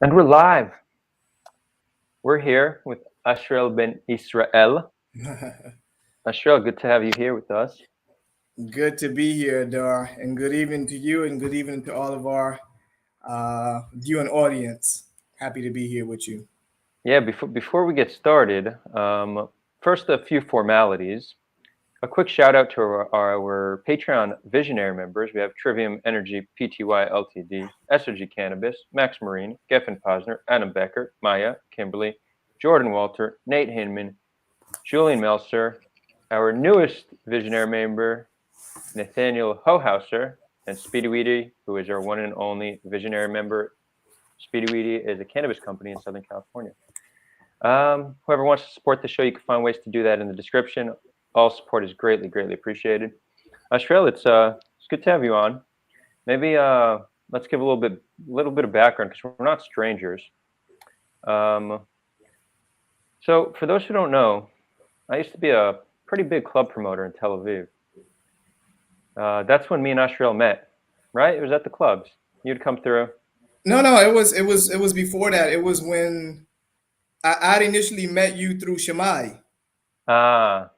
And we're live. We're here with Ashriel ben Israel. Ashriel, good to have you here with us. Good to be here, Adar, and good evening to you, and good evening to all of our viewing audience. Happy to be here with you. Yeah, before we get started, first a few formalities. A quick shout out to our Patreon visionary members. We have Trivium Energy Pty Ltd, SRG Cannabis, Max Marine, Geffen Posner, Adam Becker, Maya, Kimberly, Jordan Walter, Nate Hinman, Julian Melser, our newest visionary member, Nathaniel Hohauser, and Speedy Weedy, who is our one and only visionary member. Speedy Weedy is a cannabis company in Southern California. Whoever wants to support the show, you can find ways to do that in the description. All support is greatly, greatly appreciated. Ashriel, it's good to have you on. Maybe let's give a little bit of background because we're not strangers. So for those who don't know, I used to be a pretty big club promoter in Tel Aviv. That's when me and Ashriel met, right? It was at the clubs. You'd come through. No, it was before that. It was when I'd initially met you through Shammai. Ah,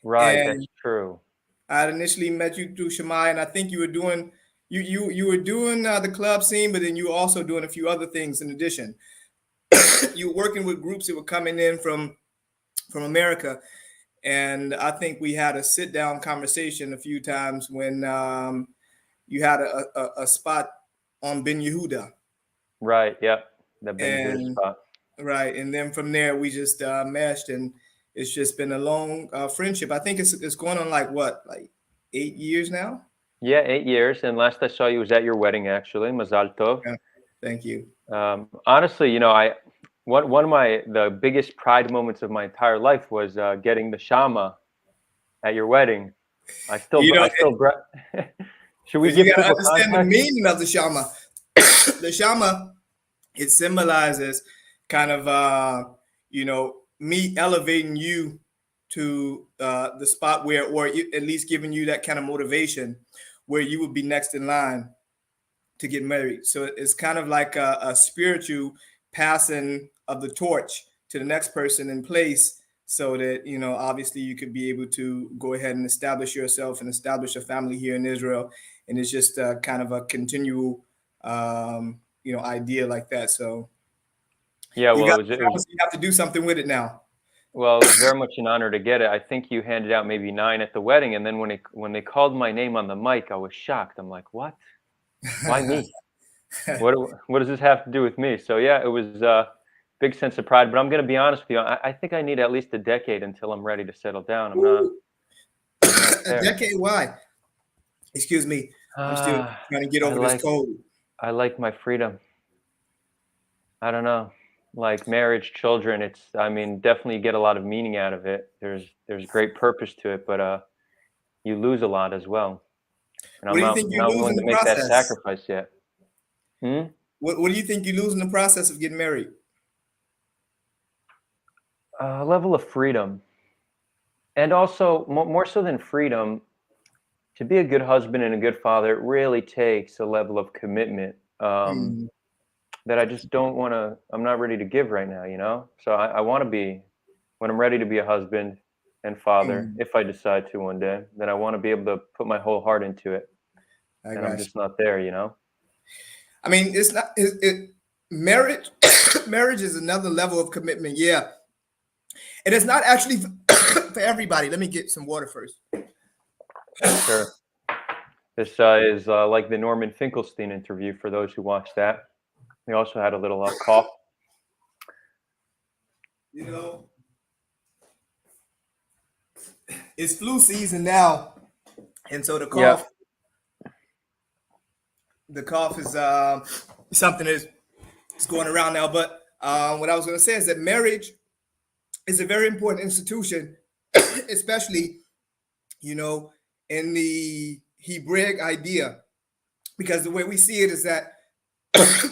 right, And that's true. I'd initially met you through Shammai, and I think you were doing you were doing the club scene, but then you were also doing a few other things in addition. You were working with groups that were coming in from America. And I think we had a sit down conversation a few times when you had a spot on Ben Yehuda. Right, yep, the Ben Yehuda spot. Right. And then from there, we just meshed, and it's just been a long friendship. I think it's going on like 8 years now? Yeah, 8 years. And last I saw you was at your wedding, actually. Mazal Tov. Yeah. Thank you. Honestly, one of the biggest pride moments of my entire life was getting the shama at your wedding. Should we give you got to people understand context? the meaning of the shama. The shama, it symbolizes kind of me elevating you to the spot where, or at least giving you that kind of motivation where you would be next in line to get married. So it's kind of like a spiritual passing of the torch to the next person in place, so that obviously you could be able to go ahead and establish yourself and establish a family here in Israel. And it's just kind of a continual idea like that. So Yeah, well, you have to do something with it now. Well, it was very much an honor to get it. I think you handed out maybe 9 at the wedding, and then when they called my name on the mic, I was shocked. I'm like, what? Why me? What does this have to do with me? So yeah, it was a big sense of pride. But I'm going to be honest with you. I think I need at least a decade until I'm ready to settle down. I'm not A decade? Why? Excuse me. I'm still trying to get over this cold. I like my freedom. I don't know. Like marriage, children, definitely you get a lot of meaning out of it. There's great purpose to it, but you lose a lot as well. And I'm not willing to make that sacrifice yet. What do you think you lose in the process of getting married? A level of freedom. And also, more so than freedom, to be a good husband and a good father, it really takes a level of commitment that I just I'm not ready to give right now, So I want to be, when I'm ready to be a husband and father, if I decide to one day, then I want to be able to put my whole heart into it. And I'm just not there, I mean, it's not marriage. Marriage is another level of commitment. Yeah. And it's not actually for everybody. Let me get some water first. Sure. This is like the Norman Finkelstein interview for those who watched that. He also had a little cough. It's flu season now, and so the cough is something that's going around now. But what I was going to say is that marriage is a very important institution, especially in the Hebraic idea, because the way we see it is that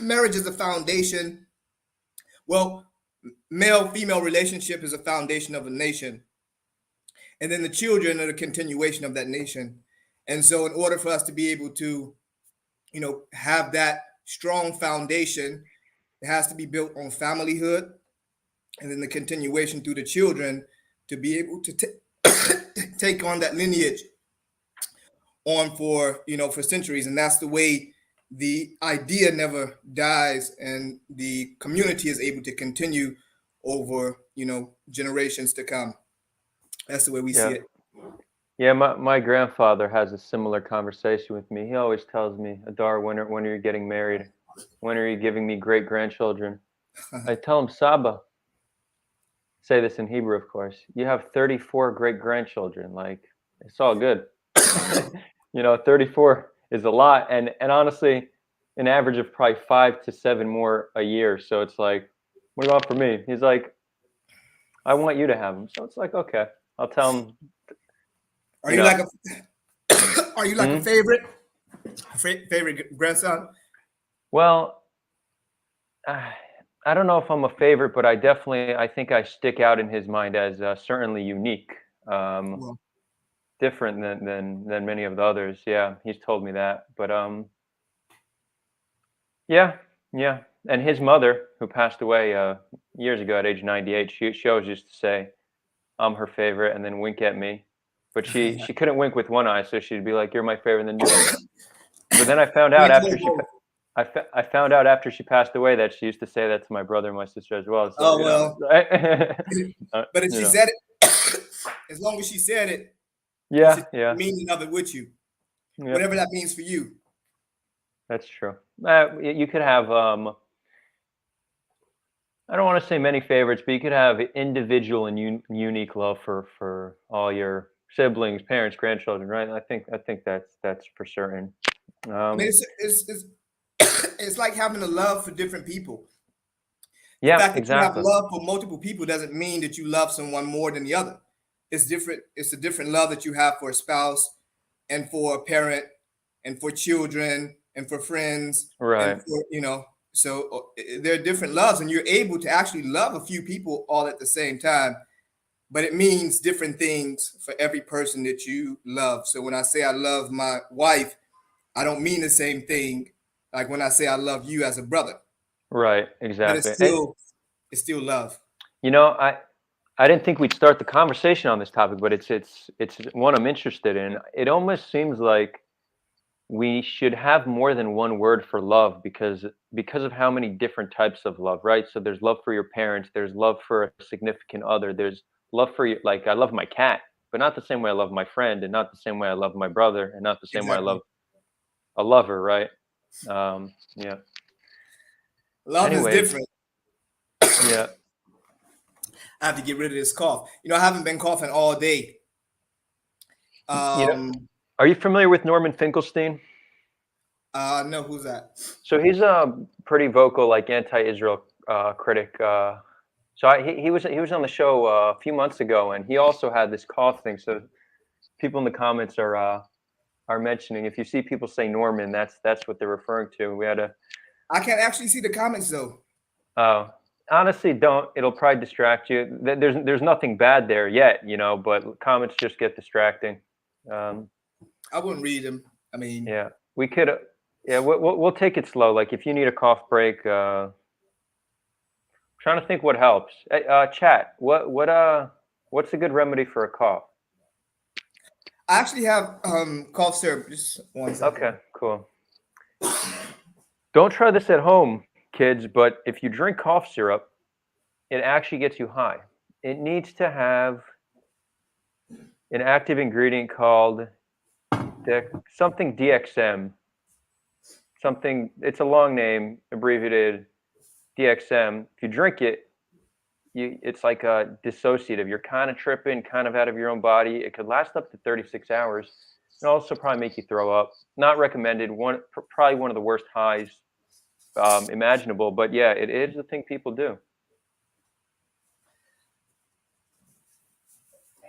marriage is a foundation. Well, male-female relationship is a foundation of a nation. And then the children are the continuation of that nation. And so in order for us to be able to, have that strong foundation, It has to be built on familyhood, and then the continuation through the children to be able to take on that lineage on for for centuries. And that's the way the idea never dies, and the community is able to continue over generations to come. That's the way we see Yeah. it. Yeah, my grandfather has a similar conversation with me. He always tells me, Adar, when are you getting married? When are you giving me great grandchildren? I tell him, Saba, say this in Hebrew, of course. You have 34 great grandchildren. Like, it's all good. 34 is a lot, and honestly, an average of probably 5 to 7 more a year. So it's like, what do you want for me? He's like, I want you to have them. So it's like, okay, I'll tell him. Are You you know, like a are you like a hmm? favorite grandson? Well, I don't know if I'm a favorite, but I think I stick out in his mind as certainly unique, um, Well, different than many of the others. Yeah, he's told me that. But yeah, yeah. And his mother, who passed away years ago at age 98, she always used to say, "I'm her favorite," and then wink at me. But she couldn't wink with one eye, so she'd be like, "You're my favorite," and then do it. But then I found out we after told both. I found out after she passed away that she used to say that to my brother and my sister as well. So Oh well, but if you she know, said it, as long as she said it, you should yeah, take the yeah, meaning of it with you, yep, whatever that means for you. that's true. You could have I don't want to say many favorites, but you could have individual and unique love for all your siblings, parents, grandchildren, right? I think that's for certain. I mean, Um, it's it's like having a love for different people. The yeah, fact that you have exactly. love for multiple people doesn't mean that you love someone more than the other. It's different. It's a different love that you have for a spouse, and for a parent, and for children, and for friends, and Right, for So there are different loves, and you're able to actually love a few people all at the same time. But it means different things for every person that you love. So when I say I love my wife, I don't mean the same thing like when I say I love you as a brother. right, But exactly. And it's still love. you know, I didn't think we'd start the conversation on this topic, but it's one I'm interested in. It almost seems like we should have more than one word for love because of how many different types of love, right? So there's love for your parents, there's love for a significant other, there's love for you. Like I love my cat, but not the same way I love my friend, and not the same way I love my brother, and not the same way I Exactly. love a lover, right? Yeah. Love is Anyways, different. yeah. I have to get rid of this cough. I haven't been coughing all day. You know, Um, are you familiar with Norman Finkelstein? no, who's that? So he's a pretty vocal, like anti-Israel critic. He was on the show a few months ago, and he also had this cough thing. So people in the comments are mentioning if you see people say Norman, that's what they're referring to. We had a I can't actually see the comments though. uh, honestly don't. It'll probably distract you. There's nothing bad there yet, but comments just get distracting. Um, I wouldn't read them. I mean, yeah, we could. Yeah, we'll take it slow. Like if you need a cough break. Trying to think what helps. Hey, chat. What's a good remedy for a cough? I actually have cough syrup. Just one second. Okay, cool. Don't try this at home, kids. But if you drink cough syrup, it actually gets you high. It needs to have an active ingredient called something DXM. Something. It's a long name, abbreviated DXM. If you drink it, it's like a dissociative. You're kind of tripping, kind of out of your own body. It could last up to 36 hours. It also probably make you throw up. Not recommended. Probably one of the worst highs imaginable. But yeah, it is the thing people do.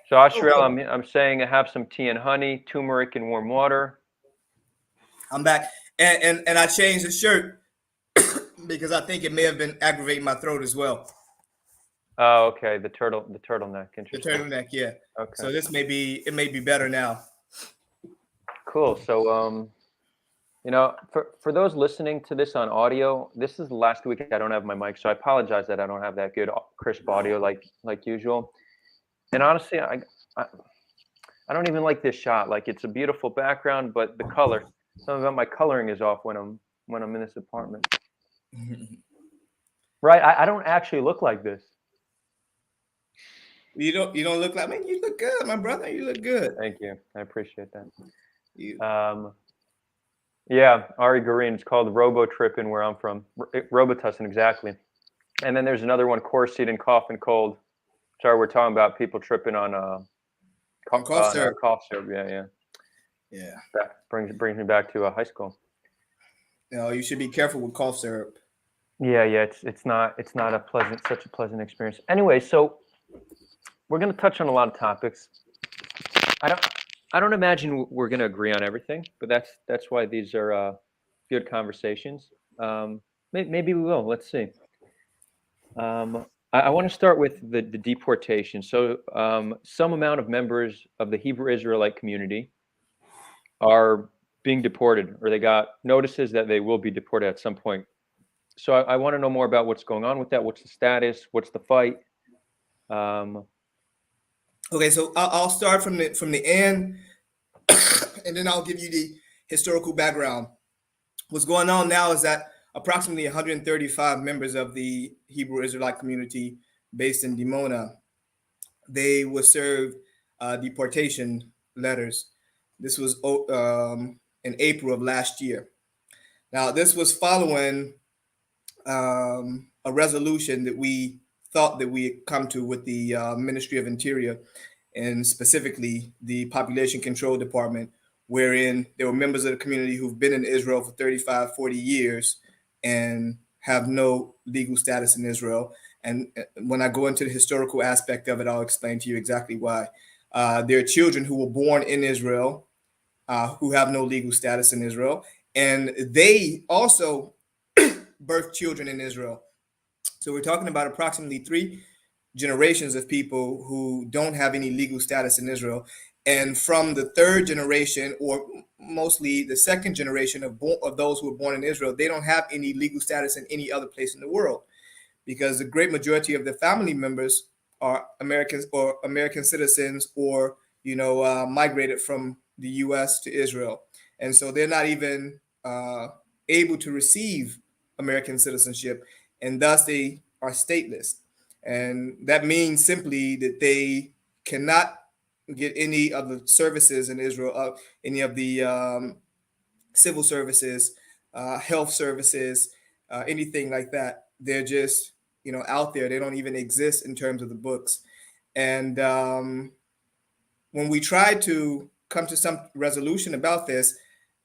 So Ashriel, Okay, I'm saying have some tea and honey, turmeric and warm water. I'm back, and I changed the shirt because I think it may have been aggravating my throat as well. Oh, okay. The turtleneck. The Interesting. turtleneck, yeah. Okay. So this may be better now. Cool. So You know, for those listening to this on audio, this is the last week I don't have my mic, so I apologize that I don't have that good crisp audio like usual. And honestly, I I don't even like this shot. Like it's a beautiful background, but the color, some of my coloring is off when I'm in this apartment. Right? I don't actually look like this. You don't look like, man, you look good, my brother. You look good. Thank you. I appreciate that. You Yeah, Ari Green. It's called Robo tripping where I'm from. Robitussin, exactly. And then there's another one, core seed and cough and cold. Sorry, we're talking about people tripping on on cough syrup. cough syrup. Yeah. Yeah. That brings me back to high school. You should be careful with cough syrup. Yeah. It's not such a pleasant experience. Anyway, so we're going to touch on a lot of topics. I don't imagine we're going to agree on everything, but that's why these are good conversations. Maybe we will. Let's see. I want to start with the deportation. So some amount of members of the Hebrew Israelite community are being deported, or they got notices that they will be deported at some point. So I want to know more about what's going on with that. What's the status? What's the fight? Okay, so I'll start from the end, and then I'll give you the historical background. What's going on now is that approximately 135 members of the Hebrew Israelite community based in Dimona, they were served deportation letters. This was in April of last year. Now, this was following a resolution that we thought that we had come to with the Ministry of Interior, and specifically the Population Control Department, wherein there were members of the community who've been in Israel for 35, 40 years and have no legal status in Israel. And when I go into the historical aspect of it, I'll explain to you exactly why. There are children who were born in Israel who have no legal status in Israel, and they also birth children in Israel. So we're talking about approximately 3 generations of people who don't have any legal status in Israel. And from the third generation, or mostly the second generation of those who were born in Israel, they don't have any legal status in any other place in the world, because the great majority of the family members are Americans or American citizens, or migrated from the U.S. to Israel, and so they're not even able to receive American citizenship, and thus they are stateless. And that means simply that they cannot get any of the services in Israel, any of the civil services, health services, anything like that. They're just out there. They don't even exist in terms of the books. And when we tried to come to some resolution about this,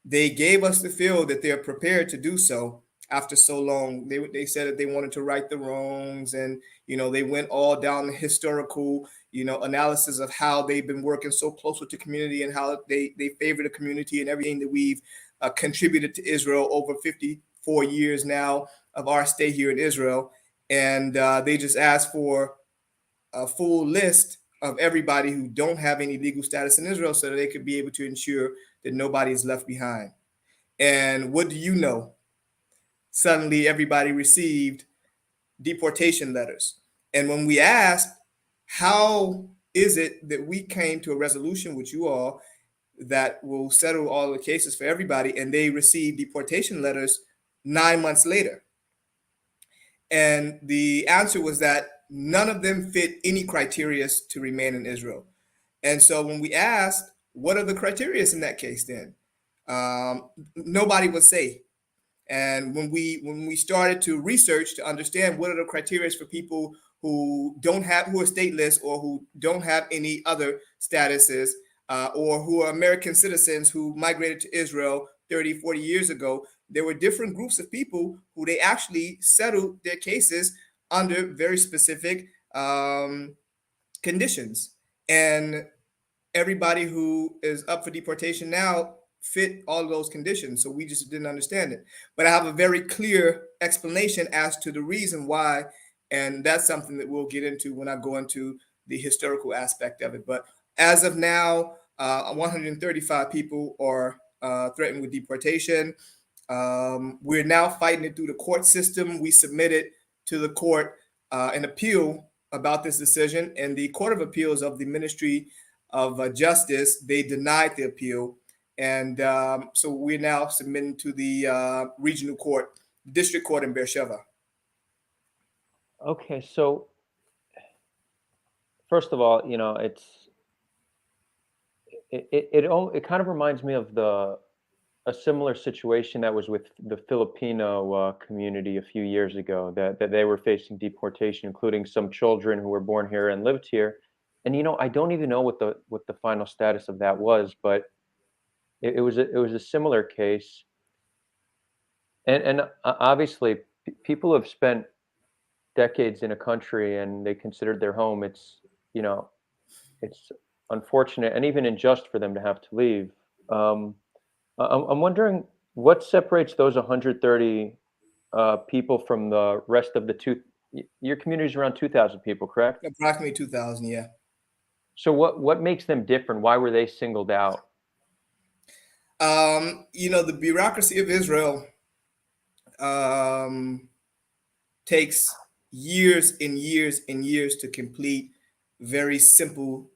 they gave us the feel that they're prepared to do so after so long. They said that they wanted to right the wrongs, and they went all down the historical analysis of how they've been working so close with the community, and how they favor the community, and everything that we've contributed to Israel over 54 years now of our stay here in Israel. And they just asked for a full list of everybody who don't have any legal status in Israel, so that they could be able to ensure that nobody is left behind. And what do you know? Suddenly everybody received deportation letters. And when we asked, how is it that we came to a resolution with you all that will settle all the cases for everybody, and they received deportation letters 9 months later? And the answer was that none of them fit any criteria to remain in Israel. And so when we asked, what are the criteria in that case then? Nobody would say. And when we started to research to understand what are the criteria for people who are stateless, or who don't have any other statuses, or who are American citizens who migrated to Israel 30, 40 years ago, there were different groups of people who they actually settled their cases under very specific conditions. And everybody who is up for deportation now fit all of those conditions. So we just didn't understand it. But I have a very clear explanation as to the reason why. And that's something that we'll get into when I go into the historical aspect of it. But as of now, 135 people are threatened with deportation. We're now fighting it through the court system. We submitted to the court an appeal about this decision, and the Court of Appeals of the Ministry of Justice, they denied the appeal. And so we're now submitting to the regional court, district court in Beersheba. Okay, so first of all, you know, it kind of reminds me of a similar situation that was with the Filipino community a few years ago, that they were facing deportation, including some children who were born here and lived here. And you know, I don't even know what the final status of that was, but it was a similar case. And obviously, people have spent decades in a country and they considered their home. It's, you know, it's unfortunate and even unjust for them to have to leave. I'm wondering what separates those 130 people from the rest of the your community is around 2,000 people, correct? Approximately 2,000, yeah. So what makes them different? Why were they singled out? You know, the bureaucracy of Israel takes years and years and years to complete very simple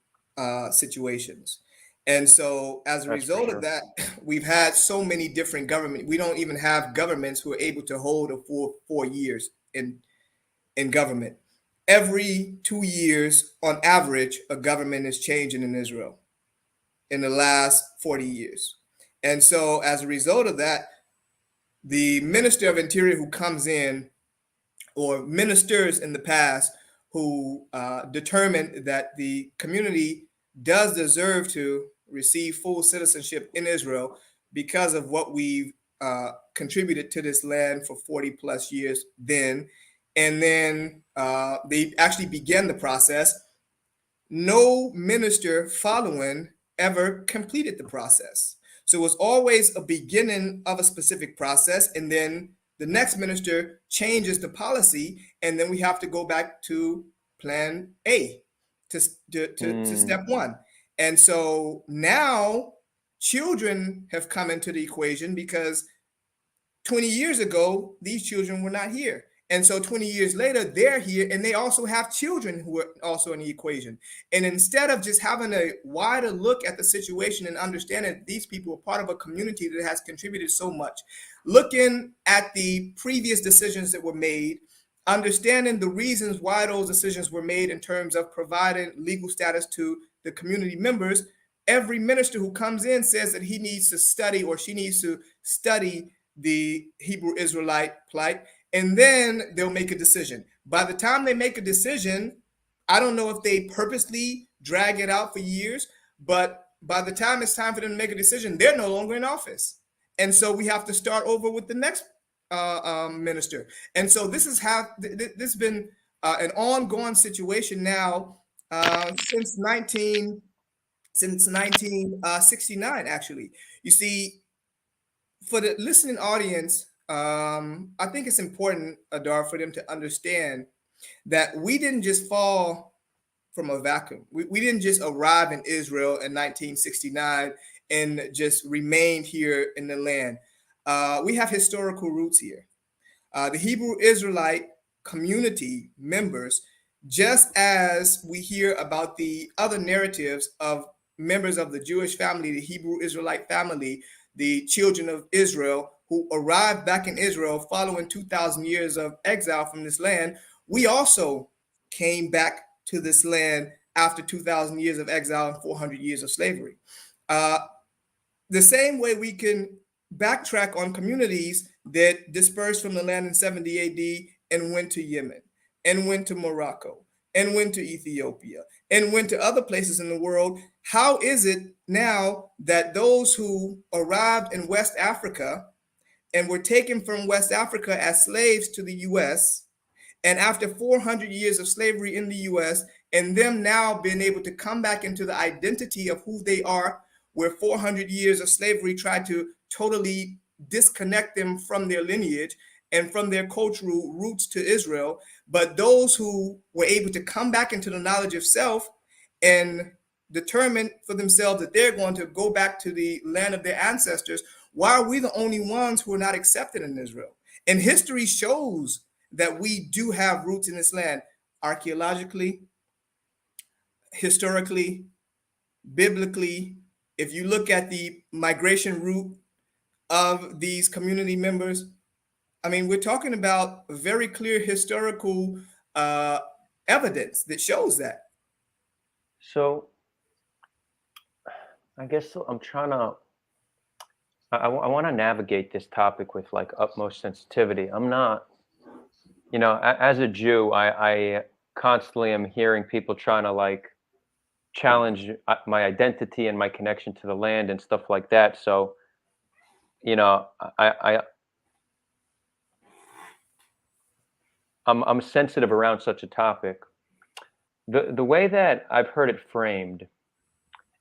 situations. And so as a result of that, we've had so many different governments. We don't even have governments who are able to hold a full 4 years in government. Every 2 years, on average, a government is changing in Israel in the last 40 years. And so as a result of that, the Minister of Interior who comes in, or ministers in the past who determined that the community does deserve to receive full citizenship in Israel because of what we've contributed to this land for 40 plus years then. And then they actually began the process. No minister following ever completed the process. So it was always a beginning of a specific process, and then the next minister changes the policy, and then we have to go back to plan A, to step one. And so now children have come into the equation because 20 years ago, these children were not here. And so 20 years later, they're here, and they also have children who are also in the equation. And instead of just having a wider look at the situation and understanding that these people are part of a community that has contributed so much, looking at the previous decisions that were made, understanding the reasons why those decisions were made in terms of providing legal status to the community members, every minister who comes in says that he needs to study, or she needs to study, the Hebrew Israelite plight, and then they'll make a decision. By the time they make a decision, I don't know if they purposely drag it out for years, but by the time it's time for them to make a decision, they're no longer in office. And so we have to start over with the next minister. And so this has been an ongoing situation now since 1969, actually. You see, for the listening audience, I think it's important, Adar, for them to understand that we didn't just fall from a vacuum. We didn't just arrive in Israel in 1969 and just remained here in the land. We have historical roots here. The Hebrew Israelite community members, just as we hear about the other narratives of members of the Jewish family, the Hebrew Israelite family, the children of Israel who arrived back in Israel following 2,000 years of exile from this land, we also came back to this land after 2,000 years of exile and 400 years of slavery. The same way we can backtrack on communities that dispersed from the land in 70 AD and went to Yemen, and went to Morocco, and went to Ethiopia, and went to other places in the world. How is it now that those who arrived in West Africa and were taken from West Africa as slaves to the US, and after 400 years of slavery in the US, and them now being able to come back into the identity of who they are, where 400 years of slavery tried to totally disconnect them from their lineage and from their cultural roots to Israel, but those who were able to come back into the knowledge of self and determined for themselves that they're going to go back to the land of their ancestors, why are we the only ones who are not accepted in Israel? And history shows that we do have roots in this land, archaeologically, historically, biblically. If you look at the migration route of these community members, I mean, we're talking about very clear historical evidence that shows that. So I guess I'm trying to, I want to navigate this topic with like utmost sensitivity. I'm not, as a Jew, I constantly am hearing people trying to like challenge my identity and my connection to the land and stuff like that. So, I'm sensitive around such a topic. The way that I've heard it framed,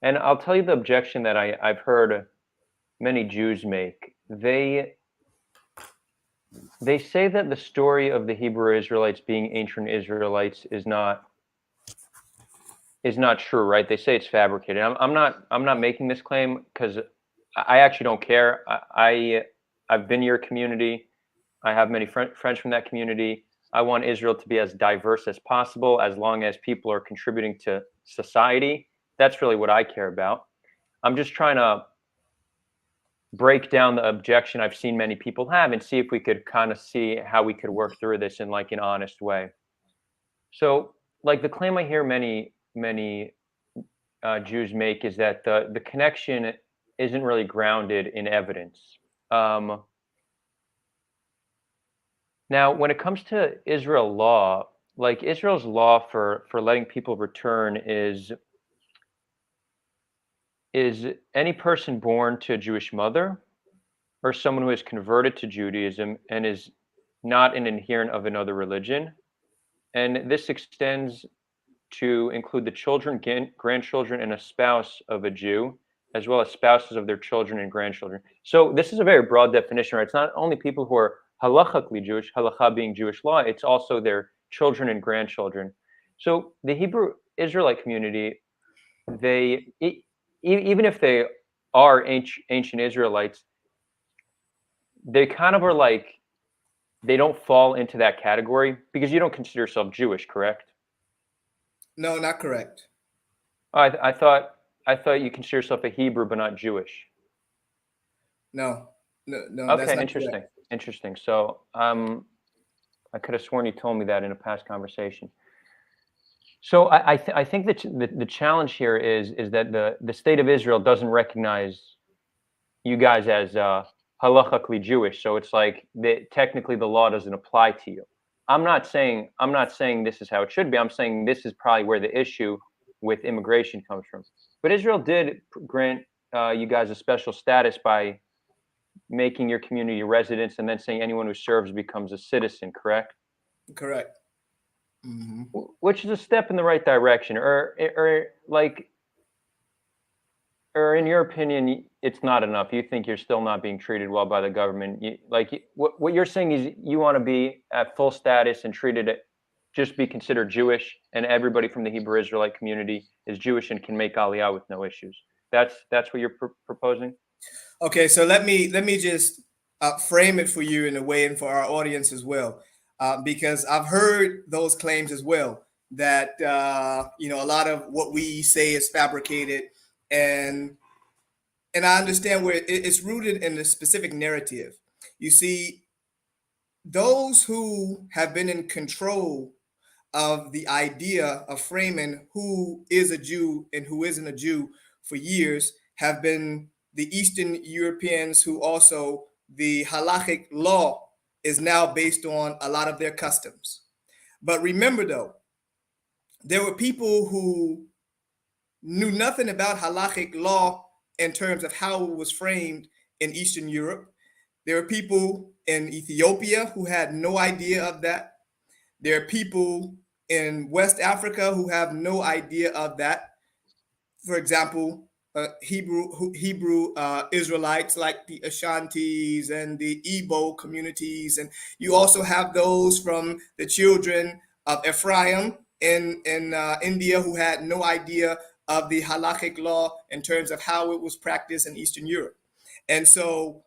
and I'll tell you the objection that I've heard many Jews make. They say that the story of the Hebrew Israelites being ancient Israelites is not true, right? They say it's fabricated. I'm not making this claim because I actually don't care. I've been your community. I have many friends from that community. I want Israel to be as diverse as possible, as long as people are contributing to society. That's really what I care about. I'm just trying to break down the objection I've seen many people have and see if we could kind of see how we could work through this in like an honest way. So, like the claim I hear many Jews make is that the connection isn't really grounded in evidence. Now, when it comes to Israel law, like Israel's law for letting people return is any person born to a Jewish mother or someone who is converted to Judaism and is not an adherent of another religion. And this extends to include the children, grandchildren, and a spouse of a Jew, as well as spouses of their children and grandchildren. So this is a very broad definition, right? It's not only people who are halachically Jewish, halacha being Jewish law, it's also their children and grandchildren. So the Hebrew Israelite community, even if they are ancient Israelites, they kind of are like, they don't fall into that category because you don't consider yourself Jewish, correct? No, not correct. I thought you consider yourself a Hebrew but not Jewish. No. Okay, that's not interesting. correct. Interesting. So I could have sworn you told me that in a past conversation. So I think that the challenge here is that the state of Israel doesn't recognize you guys as halachically Jewish. So it's like technically the law doesn't apply to you. I'm not saying this is how it should be. I'm saying this is probably where the issue with immigration comes from. But Israel did grant you guys a special status by making your community residents and then saying anyone who serves becomes a citizen, correct? Correct. Mm-hmm. Which is a step in the right direction, or in your opinion, it's not enough. You think you're still not being treated well by the government. What you're saying is you want to be at full status and just be considered Jewish, and everybody from the Hebrew Israelite community is Jewish and can make Aliyah with no issues. That's what you're proposing? Okay, so let me just frame it for you in a way and for our audience as well, because I've heard those claims as well that a lot of what we say is fabricated, and I understand where it's rooted in a specific narrative. You see, those who have been in control of the idea of framing who is a Jew and who isn't a Jew for years have been the Eastern Europeans, who also the halachic law is now based on a lot of their customs. But remember though, there were people who knew nothing about halachic law in terms of how it was framed in Eastern Europe. There are people in Ethiopia who had no idea of that. There are people in West Africa who have no idea of that. For example, Hebrew Israelites like the Ashantis and the Igbo communities, and you also have those from the children of Ephraim in India who had no idea of the halakhic law in terms of how it was practiced in Eastern Europe. And so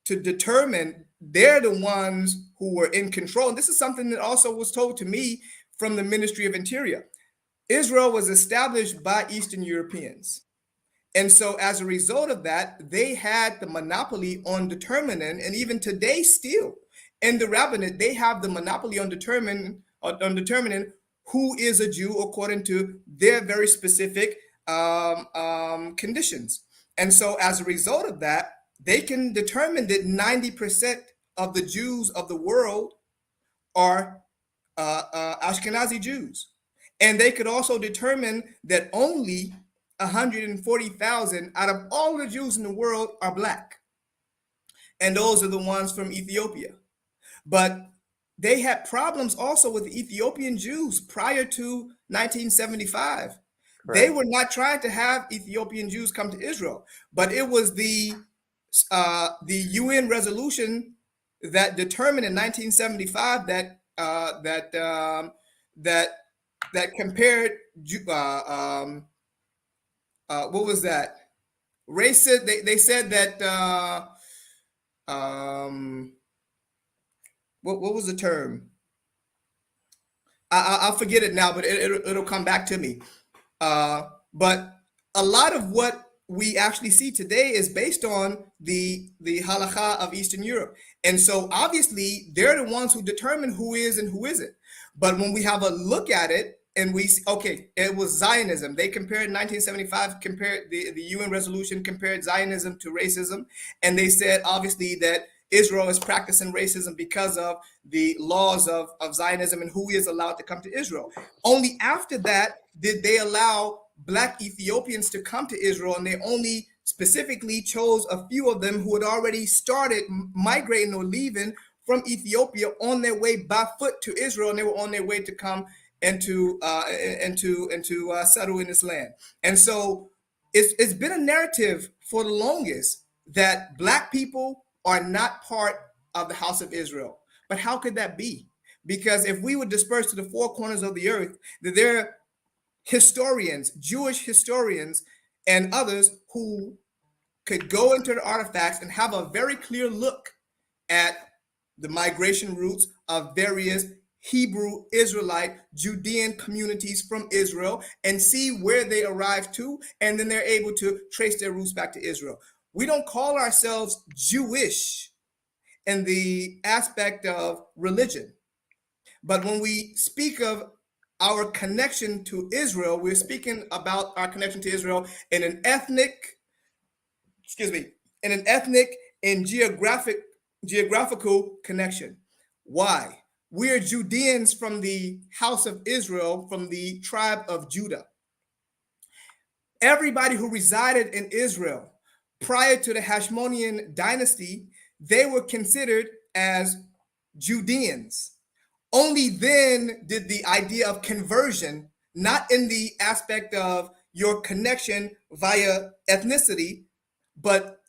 to determine, they're the ones who were in control. And this is something that also was told to me from the Ministry of Interior. Israel was established by Eastern Europeans. And so as a result of that, they had the monopoly on determining, and even today still in the rabbinate, they have the monopoly on determining who is a Jew according to their very specific conditions. And so as a result of that, they can determine that 90% of the Jews of the world are Ashkenazi Jews. And they could also determine that only 140,000 out of all the Jews in the world are Black. And those are the ones from Ethiopia. But they had problems also with the Ethiopian Jews prior to 1975. Correct. They were not trying to have Ethiopian Jews come to Israel, but it was the UN resolution that determined in 1975 that compared what was that? Racist. They said that what was the term? I'll forget it now, but it'll come back to me. But a lot of what we actually see today is based on the halakha of Eastern Europe. And so obviously they're the ones who determine who is and who isn't. But when we have a look at it and we see, okay, it was Zionism. They compared 1975, compared the UN resolution, compared Zionism to racism. And they said, obviously, that Israel is practicing racism because of the laws of Zionism and who is allowed to come to Israel. Only after that did they allow Black Ethiopians to come to Israel, and they only specifically chose a few of them who had already started migrating or leaving from Ethiopia on their way by foot to Israel, and they were on their way to come and to settle in this land. And so it's been a narrative for the longest that Black people are not part of the house of Israel. But how could that be? Because if we would disperse to the four corners of the earth, that there are historians, Jewish historians, and others who could go into the artifacts and have a very clear look at the migration routes of various Hebrew Israelite Judean communities from Israel and see where they arrived to, and then they're able to trace their roots back to Israel. We don't call ourselves Jewish in the aspect of religion. But when we speak of our connection to Israel, we're speaking about our connection to Israel in an ethnic, and geographical connection. Why? We are Judeans from the house of Israel, from the tribe of Judah. Everybody who resided in Israel prior to the Hashmonean dynasty, they were considered as Judeans. Only then did the idea of conversion, not in the aspect of your connection via ethnicity, but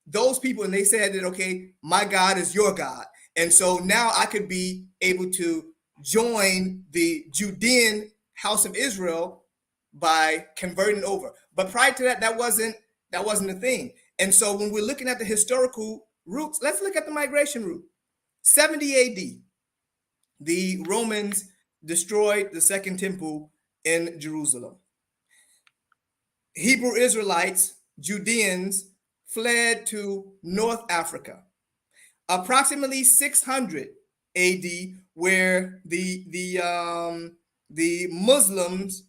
those people, and they said that, okay, my God is your God. And so now I could be able to join the Judean house of Israel by converting over. But prior to that, that wasn't a thing. And so when we're looking at the historical roots, let's look at the migration route. 70 AD, the Romans destroyed the Second Temple in Jerusalem. Hebrew Israelites, Judeans, fled to North Africa. Approximately 600 AD, where the Muslims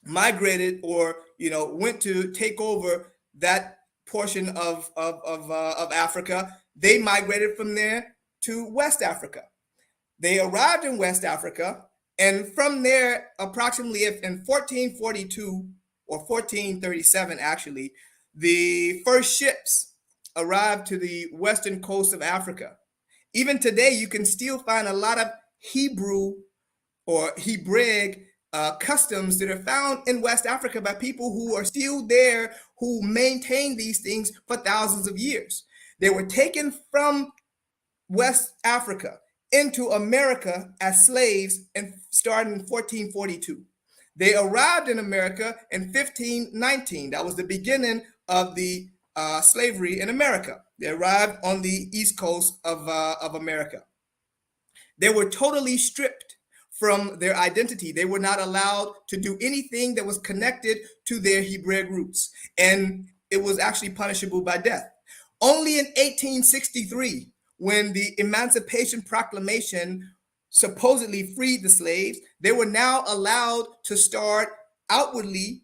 migrated or went to take over that portion of Africa. They migrated from there to West Africa. They arrived in West Africa, and from there, approximately in 1442 or 1437, actually, the first ships arrived to the western coast of Africa. Even today, you can still find a lot of Hebrew or Hebraic customs that are found in West Africa by people who are still there, who maintain these things for thousands of years. They were taken from West Africa into America as slaves and starting in 1442. They arrived in America in 1519. That was the beginning of the slavery in America. They arrived on the east coast of America. They were totally stripped from their identity. They were not allowed to do anything that was connected to their Hebraic roots, and it was actually punishable by death. Only in 1863, when the Emancipation Proclamation supposedly freed the slaves, they were now allowed to start outwardly,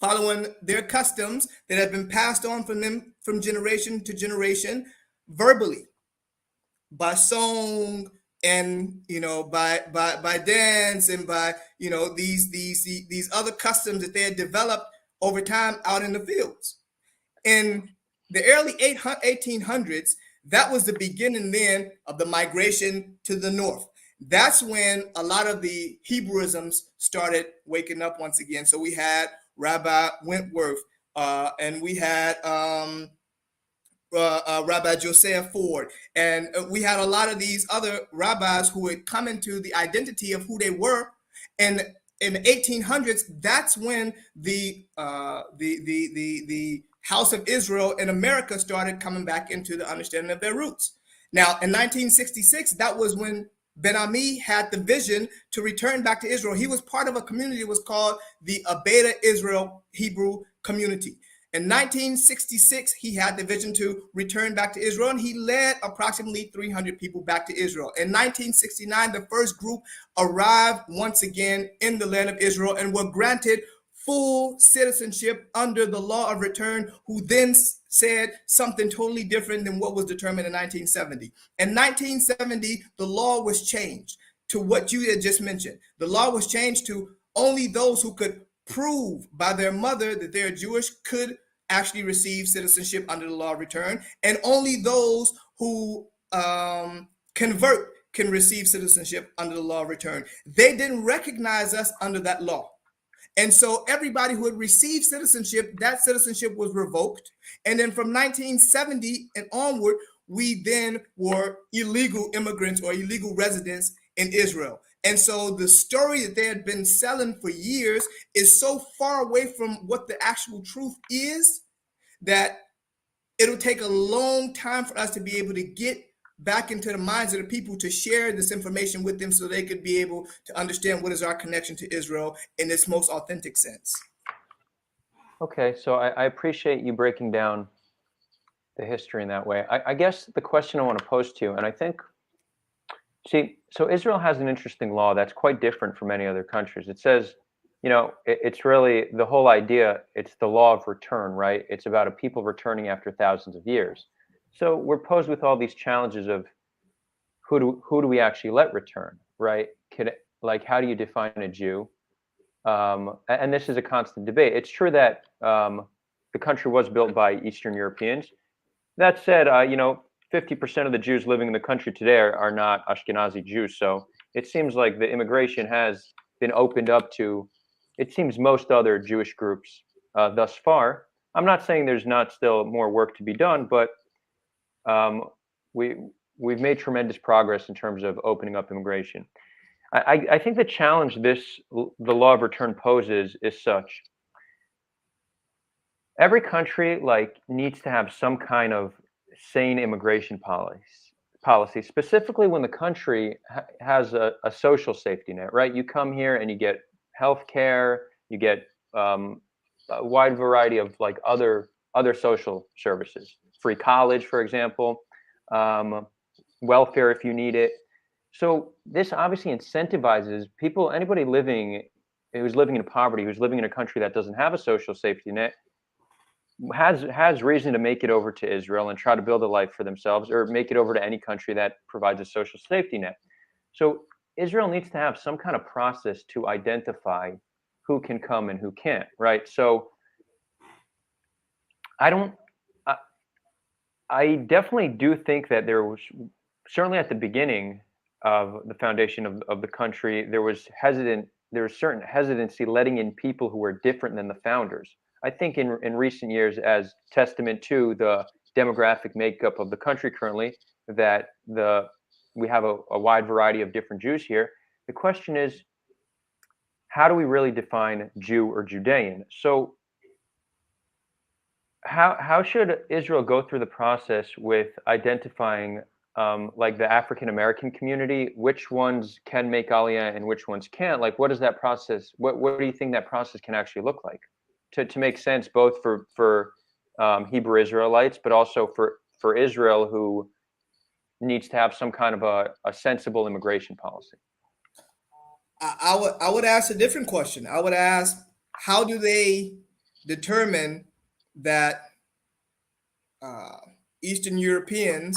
following their customs that had been passed on from them from generation to generation, verbally, by song, and by dance, and by these other customs that they had developed over time out in the fields. In the early 1800s, that was the beginning then of the migration to the north. That's when a lot of the Hebrewisms started waking up once again. So we had Rabbi Wentworth, and we had Rabbi Josiah Ford, and we had a lot of these other rabbis who had come into the identity of who they were. And in the 1800s, that's when the House of Israel in America started coming back into the understanding of their roots. Now, in 1966, that was when Ben Ami had the vision to return back to Israel. He was part of a community that was called the Adar Ashriel Hebrew Community. In 1966, he had the vision to return back to Israel, and he led approximately 300 people back to Israel. In 1969, the first group arrived once again in the land of Israel and were granted full citizenship under the law of return, who then said something totally different than what was determined in 1970. In 1970, the law was changed to what you had just mentioned. The law was changed to only those who could prove by their mother that they're Jewish could actually receive citizenship under the law of return, and only those who convert can receive citizenship under the law of return. They didn't recognize us under that law. And so everybody who had received citizenship, that citizenship was revoked. And then from 1970 and onward, we then were illegal immigrants or illegal residents in Israel. And so the story that they had been selling for years is so far away from what the actual truth is that it'll take a long time for us to be able to get back into the minds of the people to share this information with them so they could be able to understand what is our connection to Israel in its most authentic sense. Okay, so I appreciate you breaking down the history in that way. I guess the question I want to pose to you, and I think, so Israel has an interesting law that's quite different from many other countries. It says, it's really the whole idea, it's the law of return, right? It's about a people returning after thousands of years. So we're posed with all these challenges of who do we actually let return, right? How do you define a Jew? And this is a constant debate. It's true that the country was built by Eastern Europeans. That said, 50% of the Jews living in the country today are not Ashkenazi Jews. So it seems like the immigration has been opened up to, it seems, most other Jewish groups thus far. I'm not saying there's not still more work to be done, but we've made tremendous progress in terms of opening up immigration. I think the challenge the law of return poses is such. Every country needs to have some kind of sane immigration policy, specifically when the country has a social safety net, right? You come here and you get health care, you get a wide variety of other social services, free college, for example, welfare if you need it. So this obviously incentivizes people, anybody who's living in poverty, who's living in a country that doesn't have a social safety net, has reason to make it over to Israel and try to build a life for themselves, or make it over to any country that provides a social safety net. So Israel needs to have some kind of process to identify who can come and who can't, right? So I definitely do think that there was, certainly at the beginning of the foundation of the country, there was certain hesitancy letting in people who were different than the founders. I think in recent years, as testament to the demographic makeup of the country currently, that we have a wide variety of different Jews here. The question is, how do we really define Jew or Judean? So how should Israel go through the process with identifying like the African American community, which ones can make Aliyah and which ones can't? Like, what does that process? What do you think that process can actually look like to make sense both for Hebrew Israelites, but also for Israel, who needs to have some kind of a sensible immigration policy? I would ask a different question. I would ask, how do they determine that uh, Eastern Europeans,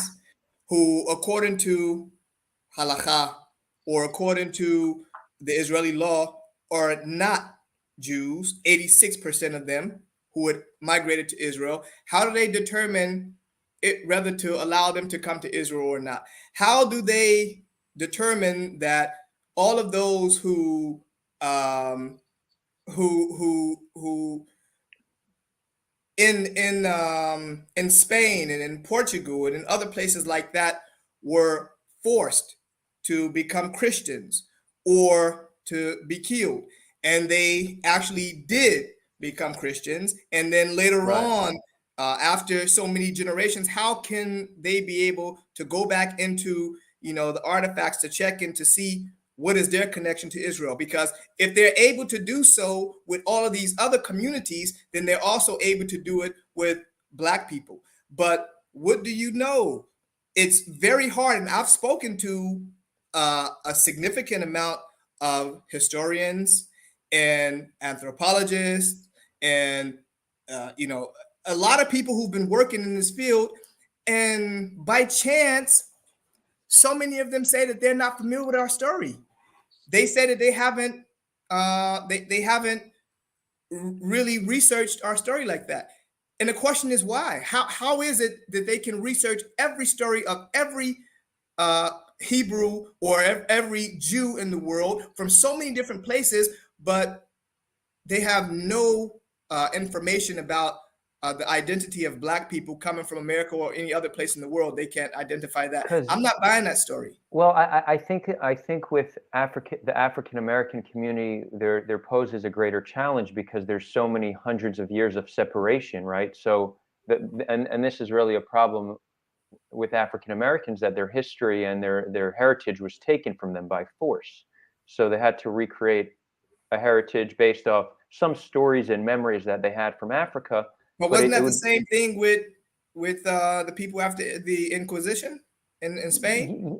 who, according to halakha or according to the Israeli law, are not Jews, 86% of them who had migrated to Israel, how do they determine it, whether to allow them to come to Israel or not? How do they determine that all of those um, who in Spain and in Portugal and in other places like that were forced to become Christians or to be killed, and they actually did become Christians, and then later Right. on, after so many generations, how can they be able to go back into the artifacts to check in to see what is their connection to Israel? Because if they're able to do so with all of these other communities, then they're also able to do it with Black people. But what do you know? It's very hard. And I've spoken to a significant amount of historians and anthropologists and, a lot of people who've been working in this field. And by chance, so many of them say that they're not familiar with our story. They said that they haven't really researched our story like that. And the question is why? How is it that they can research every story of every Hebrew or every Jew in the world from so many different places, but they have no information about the identity of Black people coming from America or any other place in the world? They can't identify that. Because I'm not buying that story. well, I think with the African American community, there poses a greater challenge because there's so many hundreds of years of separation, right? So and this is really a problem with African Americans, that their history and their heritage was taken from them by force. So they had to recreate a heritage based off some stories and memories that they had from Africa. But But wasn't it that the would same thing with the people after the Inquisition in Spain?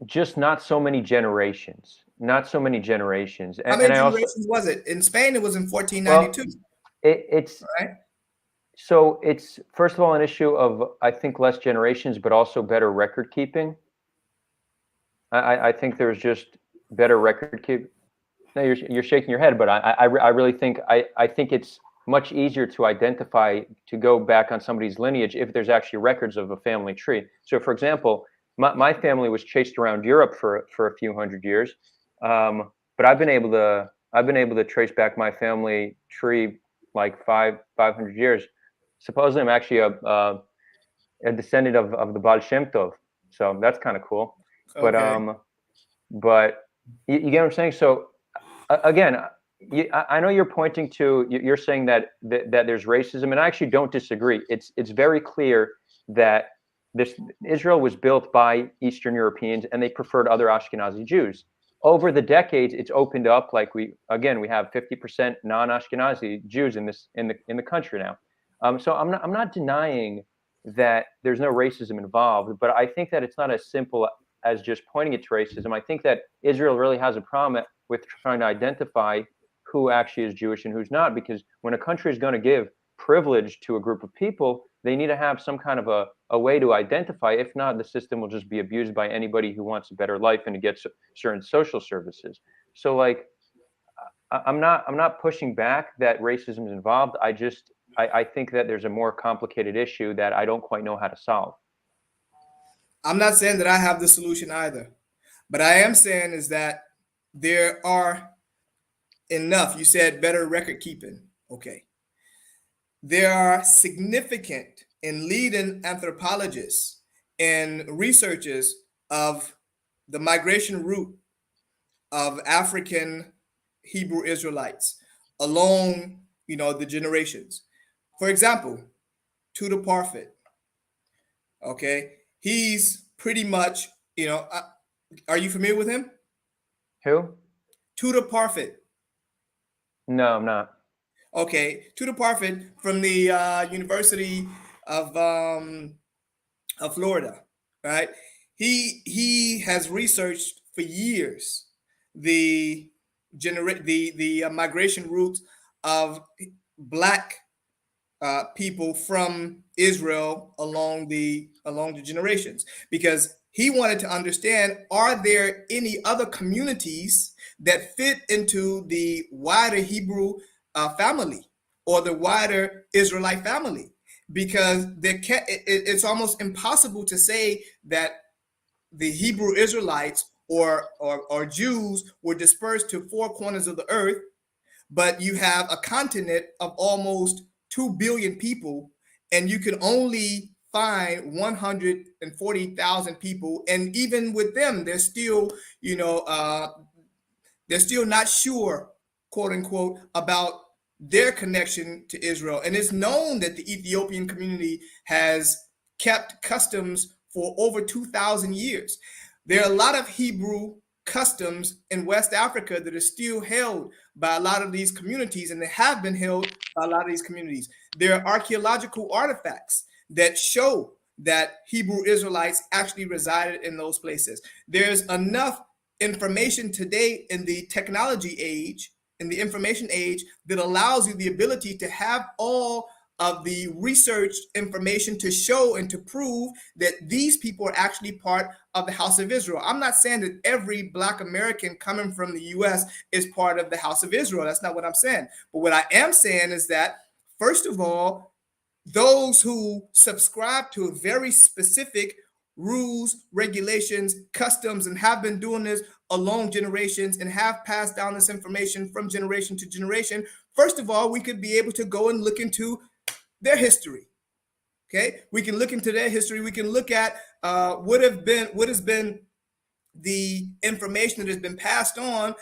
just not so many generations, not so many generations. How And many I also, generations was it? In Spain, it was in well, 1492, it's right? so it's first of all an issue of, I think, less generations, but also better record keeping. I think there's just better record keep. No, you're shaking your head, but I really think I think it's much easier to identify, to go back on somebody's lineage if there's actually records of a family tree. So, for example, my family was chased around Europe for a few hundred years, but I've been able to trace back my family tree like 500 years. Supposedly, I'm actually a descendant of the Baal Shem Tov, so that's kind of cool. But Okay. but you get what I'm saying? So again, I know you're pointing to, you're saying that there's racism, and I actually don't disagree. It's very clear that this Israel was built by Eastern Europeans, and they preferred other Ashkenazi Jews. Over the decades, it's opened up. Like we have 50% non-Ashkenazi Jews in the country now. So I'm not denying that there's no racism involved, but I think that it's not as simple as just pointing it to racism. I think that Israel really has a problem with trying to identify who actually is Jewish and who's not, because when a country is going to give privilege to a group of people, they need to have some kind of a way to identify. If not, the system will just be abused by anybody who wants a better life and to get certain social services. So, like, I'm not pushing back that racism is involved. I think that there's a more complicated issue that I don't quite know how to solve. I'm not saying that I have the solution either, but I am saying is that there are enough. You said better record keeping. Okay. There are significant and leading anthropologists and researchers of the migration route of African Hebrew Israelites along, the generations. For example, to the prophet, okay, he's pretty much, are you familiar with him? Who? To the prophet. No, I'm not. Okay, to the prophet from the University of Florida, right? He has researched for years the migration routes of black people from Israel along the generations, because he wanted to understand, are there any other communities that fit into the wider Hebrew family or the wider Israelite family? Because it's almost impossible to say that the Hebrew Israelites or Jews were dispersed to four corners of the earth, but you have a continent of almost 2 billion people, and you can only find 140,000 people. And even with them, they're still, they're still not sure, quote unquote, about their connection to Israel. And it's known that the Ethiopian community has kept customs for over 2,000 years. There are a lot of Hebrew customs in West Africa that are still held by a lot of these communities, and they have been held by a lot of these communities. There are archaeological artifacts that show that Hebrew Israelites actually resided in those places. There's enough information today in the technology age, in the information age, that allows you the ability to have all of the research information to show and to prove that these people are actually part of the House of Israel. I'm not saying that every Black American coming from the US is part of the House of Israel. That's not what I'm saying. But what I am saying is that, first of all, those who subscribe to a very specific rules, regulations, customs, and have been doing this along generations and have passed down this information from generation to generation, first of all, we could be able to go and look into their history. Okay, we can look into their history. We can look at what has been the information that has been passed on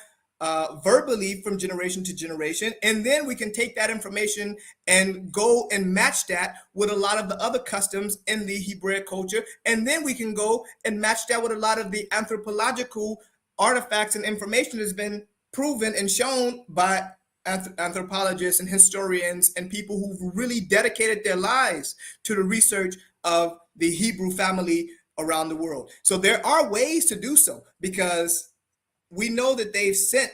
verbally from generation to generation, and then we can take that information and go and match that with a lot of the other customs in the Hebraic culture, and then we can go and match that with a lot of the anthropological artifacts and information that has been proven and shown by anthropologists and historians and people who've really dedicated their lives to the research of the Hebrew family around the world. So there are ways to do so, because we know that they've sent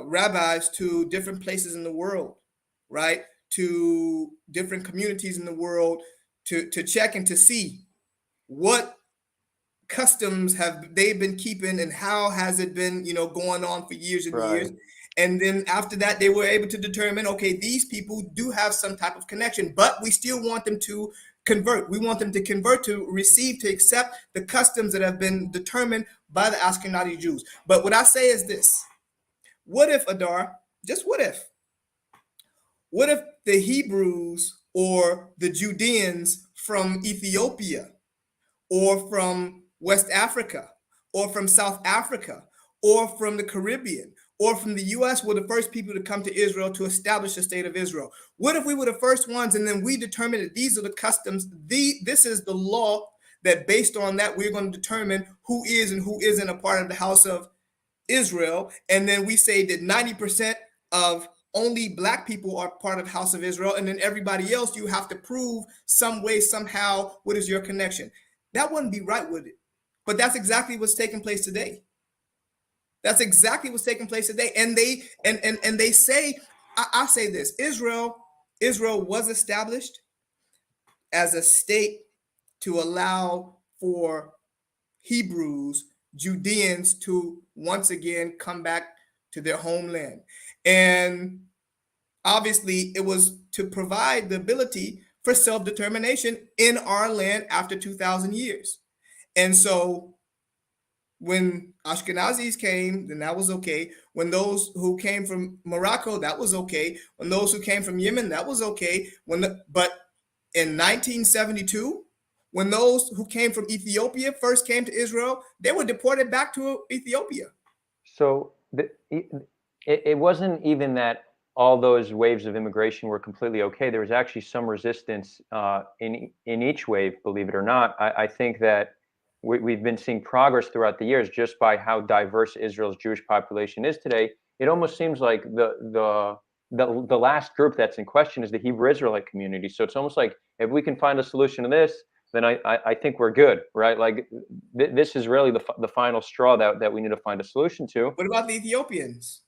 rabbis to different places in the world, right? To different communities in the world to check and to see what customs have they been keeping and how has it been, going on for years and years. And then after that, they were able to determine, okay, these people do have some type of connection, but we still want them to convert. We want them to convert, to receive, to accept the customs that have been determined by the Ashkenazi Jews. But what I say is this: what if, Adar, just what if the Hebrews or the Judeans from Ethiopia or from West Africa or from South Africa or from the Caribbean or from the US were the first people to come to Israel to establish the state of Israel? What if we were the first ones, and then we determined that these are the customs, this is the law, that based on that we're going to determine who is and who isn't a part of the house of Israel, and then we say that 90% of only Black people are part of the house of Israel, and then everybody else you have to prove some way, somehow, what is your connection? That wouldn't be right, would it? But that's exactly what's taking place today. That's exactly what's taking place today. And they say, I say this: Israel was established as a state to allow for Hebrews, Judeans to once again come back to their homeland. And obviously it was to provide the ability for self-determination in our land after 2,000 years. And so when Ashkenazis came, then that was okay. When those who came from Morocco, that was okay. When those who came from Yemen, that was okay. But in 1972, when those who came from Ethiopia first came to Israel, they were deported back to Ethiopia. So it wasn't even that all those waves of immigration were completely okay. There was actually some resistance in each wave, believe it or not. I think that we've been seeing progress throughout the years just by how diverse Israel's Jewish population is today. It almost seems like the last group that's in question is the Hebrew Israelite community. So it's almost like if we can find a solution to this, then I think we're good, right? Like this is really the final straw that we need to find a solution to. What about the Ethiopians?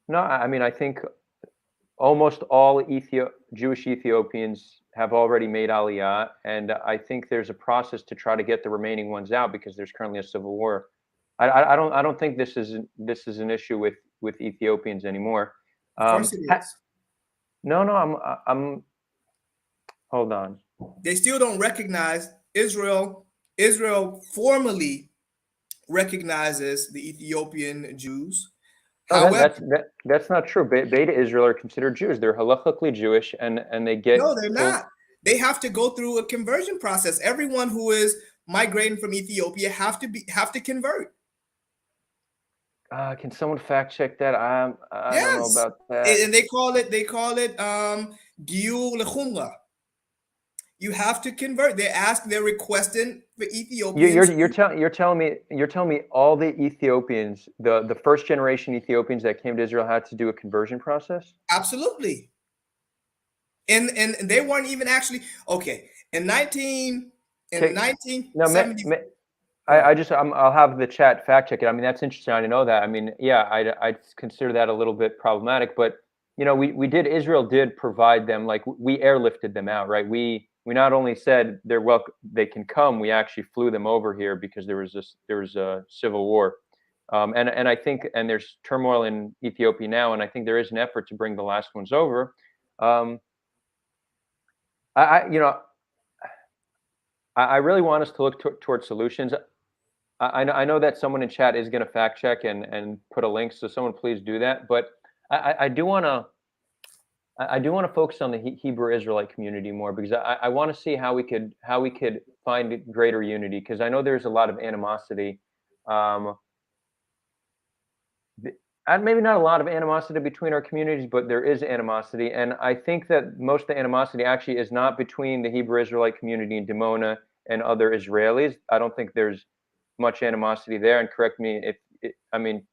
No, I mean, I think almost all Jewish Ethiopians have already made Aliyah, and I think there's a process to try to get the remaining ones out because there's currently a civil war. I don't think this is an issue with Ethiopians anymore. Of course it is. No, I'm hold on. They still don't recognize Israel. Israel formally recognizes the Ethiopian Jews. No, that's not true. Beta Israel are considered Jews. They're halakhically Jewish, and they get no, they're not. They have to go through a conversion process. Everyone who is migrating from Ethiopia have to convert. Can someone fact check that? I don't know about that. And they call it Giul Lechumra. You have to convert. They're requesting for Ethiopians. You're telling me all the Ethiopians, the first generation Ethiopians that came to Israel had to do a conversion process? Absolutely. And they weren't even actually okay. In 1970. I'll have the chat fact check it. I mean, that's interesting. I didn't know that. I mean, yeah, I'd consider that a little bit problematic, but Israel did provide them, like we airlifted them out, right? We not only said they're welcome, they can come. We actually flew them over here because there was a civil war, and I think there's turmoil in Ethiopia now, and I think there is an effort to bring the last ones over. I really want us to look towards solutions. I know that someone in chat is going to fact check and put a link, so someone please do that. But I do want to focus on the Hebrew Israelite community more because I want to see how we could find greater unity, because I know there's a lot of animosity. Maybe not a lot of animosity between our communities, but there is animosity, and I think that most of the animosity actually is not between the Hebrew Israelite community in Dimona and other Israelis. I don't think there's much animosity there, and correct me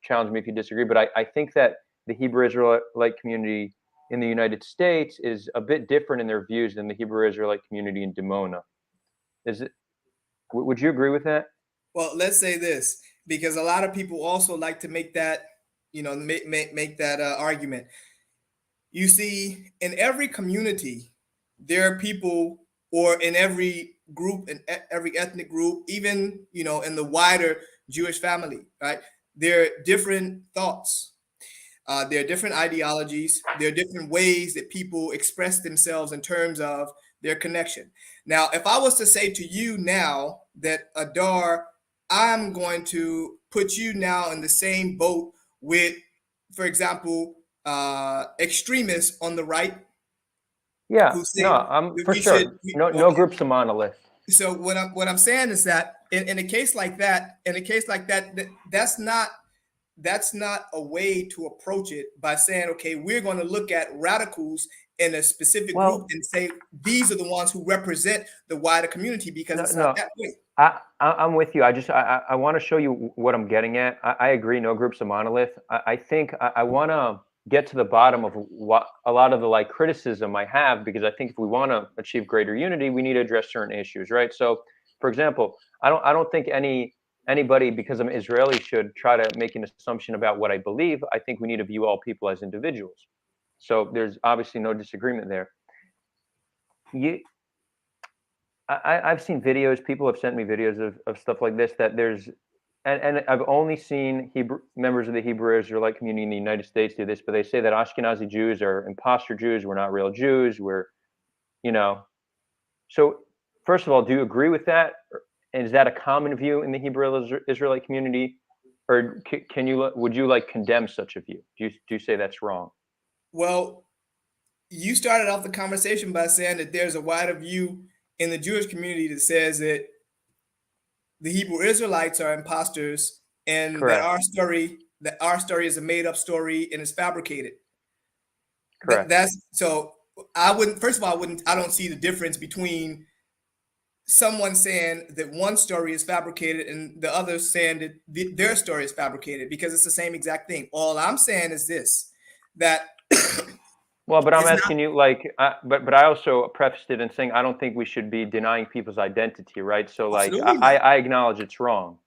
challenge me if you disagree, but I think that the Hebrew Israelite community in the United States is a bit different in their views than the Hebrew Israelite community in Dimona. Would you agree with that? Well, let's say this, because a lot of people also like to make that, make that argument. You see, in every community, there are people, or in every group, in every ethnic group, even, in the wider Jewish family, right? There are different thoughts. There are different ideologies. There are different ways that people express themselves in terms of their connection. Now, if I was to say to you now that, Adar, I'm going to put you now in the same boat with, for example, extremists on the right. Yeah, I'm for sure. No groups of monoliths. So what I'm saying is that in a case like that, that's not a way to approach it by saying, okay, we're going to look at radicals in a specific group and say these are the ones who represent the wider community, because it's not that way. I'm with you. I want to show you what I'm getting at. I agree, no groups of monolith. I think I want to get to the bottom of what a lot of the criticism I have, because I think if we want to achieve greater unity, we need to address certain issues, right? So, for example, I don't think anybody, because I'm Israeli, should try to make an assumption about what I believe. I think we need to view all people as individuals. So there's obviously no disagreement there. I've seen videos, people have sent me videos of stuff like this, that there's, and I've only seen members of the Hebrew Israelite community in the United States do this, but they say that Ashkenazi Jews are imposter Jews, we're not real Jews, So first of all, do you agree with that? And is that a common view in the Hebrew Israelite community? Or would you condemn such a view? Do you say that's wrong? Well, you started off the conversation by saying that there's a wider view in the Jewish community that says that the Hebrew Israelites are imposters and Correct. that our story is a made up story and is fabricated. Correct. That's so. I wouldn't. First of all, I don't see the difference between someone saying that one story is fabricated and the other saying that their story is fabricated, because it's the same exact thing. All I'm saying is this: that Well, but I'm it's not asking you, like, but I also prefaced it in saying I don't think we should be denying people's identity, right? So, like, absolutely not. I acknowledge it's wrong.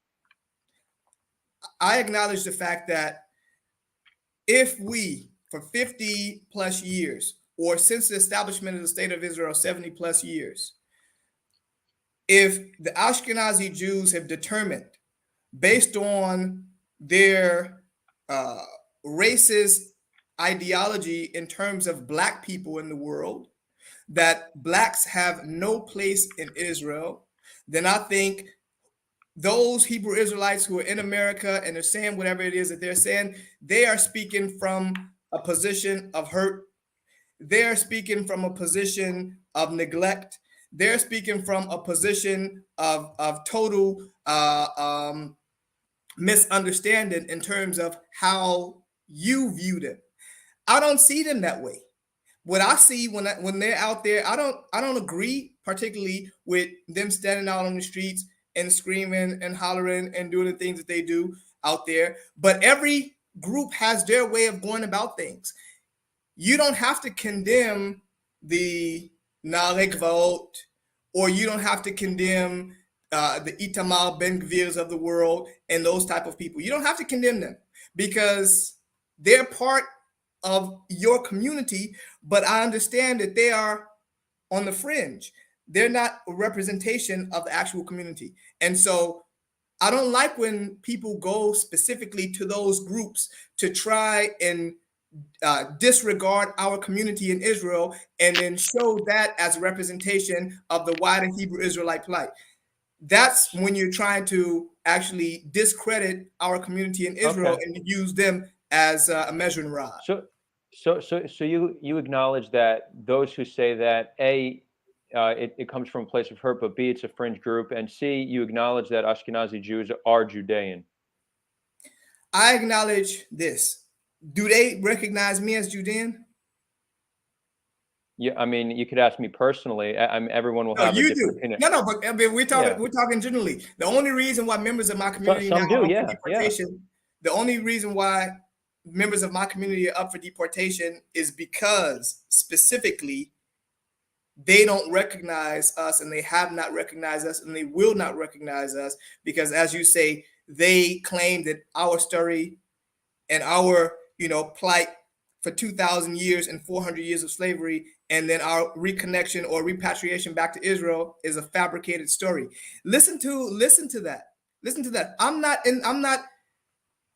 I acknowledge the fact that if we, for 50 plus years, or since the establishment of the state of Israel, 70 plus years, if the Ashkenazi Jews have determined, based on their racist ideology in terms of black people in the world, that blacks have no place in Israel, then I think those Hebrew Israelites who are in America and they're saying whatever it is that they're saying, they are speaking from a position of hurt. They're speaking from a position of neglect. They're speaking from a position of total misunderstanding in terms of how you view them. I don't see them that way. What I see when they're out there, I don't agree particularly with them standing out on the streets and screaming and hollering and doing the things that they do out there. But every group has their way of going about things. You don't have to condemn the Nalek vote, or you don't have to condemn the Itamar Ben Gvirs of the world and those type of people. You don't have to condemn them because they're part of your community, but I understand that they are on the fringe. They're not a representation of the actual community. And so I don't like when people go specifically to those groups to try and disregard our community in Israel and then show that as a representation of the wider Hebrew Israelite plight. That's when you're trying to actually discredit our community in Israel and use them as a measuring rod. So you acknowledge that those who say that it comes from a place of hurt, but B, it's a fringe group, and C, you acknowledge that Ashkenazi Jews are Judean. I acknowledge this. Do they recognize me as Judean? Yeah, I mean, you could ask me personally. Everyone will have a different opinion. No, but I mean, we're talking generally. The only reason why members of my community some now do, are up for deportation, the only reason why members of my community are up for deportation is because specifically they don't recognize us, and they have not recognized us, and they will not recognize us because, as you say, they claim that our story and our plight for 2,000 years and 400 years of slavery, and then our reconnection or repatriation back to Israel is a fabricated story. Listen to that. I'm not.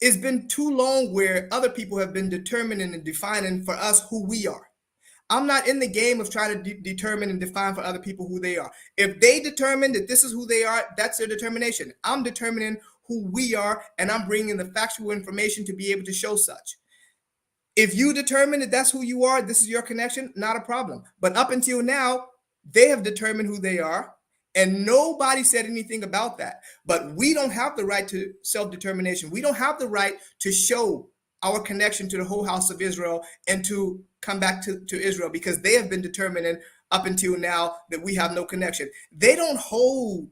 It's been too long where other people have been determining and defining for us who we are. I'm not in the game of trying to determine and define for other people who they are. If they determine that this is who they are, that's their determination. I'm determining who we are, and I'm bringing the factual information to be able to show such. If you determine that that's who you are, this is your connection, not a problem. But up until now, they have determined who they are, and nobody said anything about that. But we don't have the right to self-determination. We don't have the right to show our connection to the whole house of Israel and to come back to Israel, because they have been determining up until now that we have no connection. They don't hold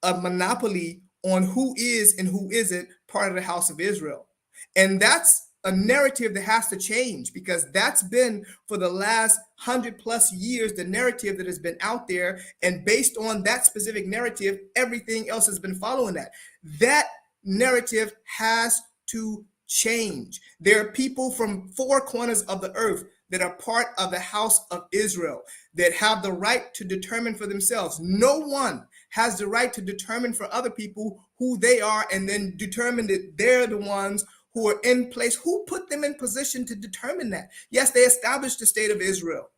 a monopoly on who is and who isn't part of the house of Israel. And that's a narrative that has to change, because that's been for the last 100+ years the narrative that has been out there, and based on that specific narrative, everything else has been following that. That narrative has to change. There are people from four corners of the earth that are part of the house of Israel that have the right to determine for themselves. No one has the right to determine for other people who they are and then determine that they're the ones who are in place. Who put them in position to determine that? Yes, they established the state of Israel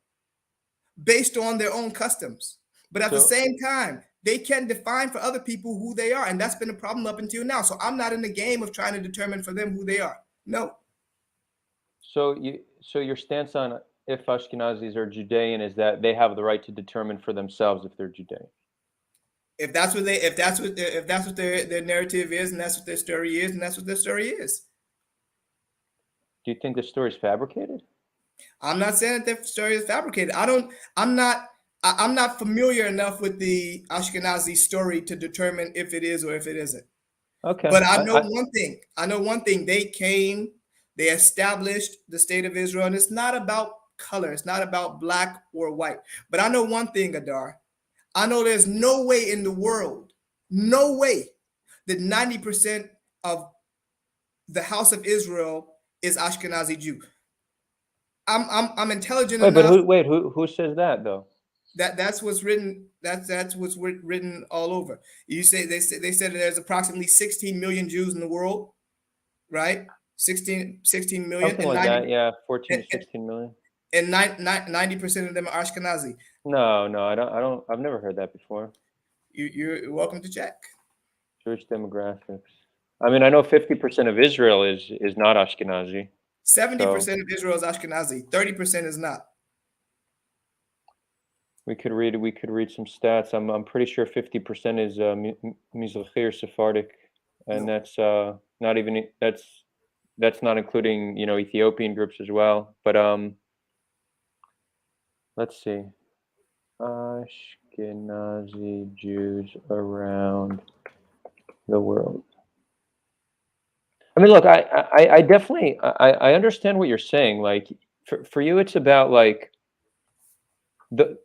based on their own customs, but at the same time, they can't define for other people who they are, and that's been a problem up until now. So I'm not in the game of trying to determine for them who they are. No. So your stance on if Ashkenazis are Judean is that they have the right to determine for themselves if they're Judean. If that's what their narrative is, and that's what their story is, and that's what their story is. Do you think the story is fabricated? I'm not saying that their story is fabricated. I'm not familiar enough with the Ashkenazi story to determine if it is or if it isn't. Okay. But I know one thing. I know one thing. They came, they established the state of Israel, and it's not about color. It's not about black or white. But I know one thing, Adar. I know there's no way in the world, no way, that 90% of the house of Israel is Ashkenazi Jew. I'm intelligent enough. Who says that though? That's what's written. That's what's written all over. You say they said there's approximately 16 million Jews in the world, right? 16 million, Something and like 90 that, yeah, 14 to 16 million. and 90% of them are Ashkenazi. No, I don't. I've never heard that before. You're welcome to check. Jewish demographics. I mean, I know 50% of Israel is not Ashkenazi. 70% of Israel is Ashkenazi. 30% is not. We could read some stats. I'm pretty sure 50% is Mizrahi or Sephardic, and No. that's not even that's not including Ethiopian groups as well. But let's see, Ashkenazi Jews around the world. I mean, look, I definitely I understand what you're saying. Like for you, it's about like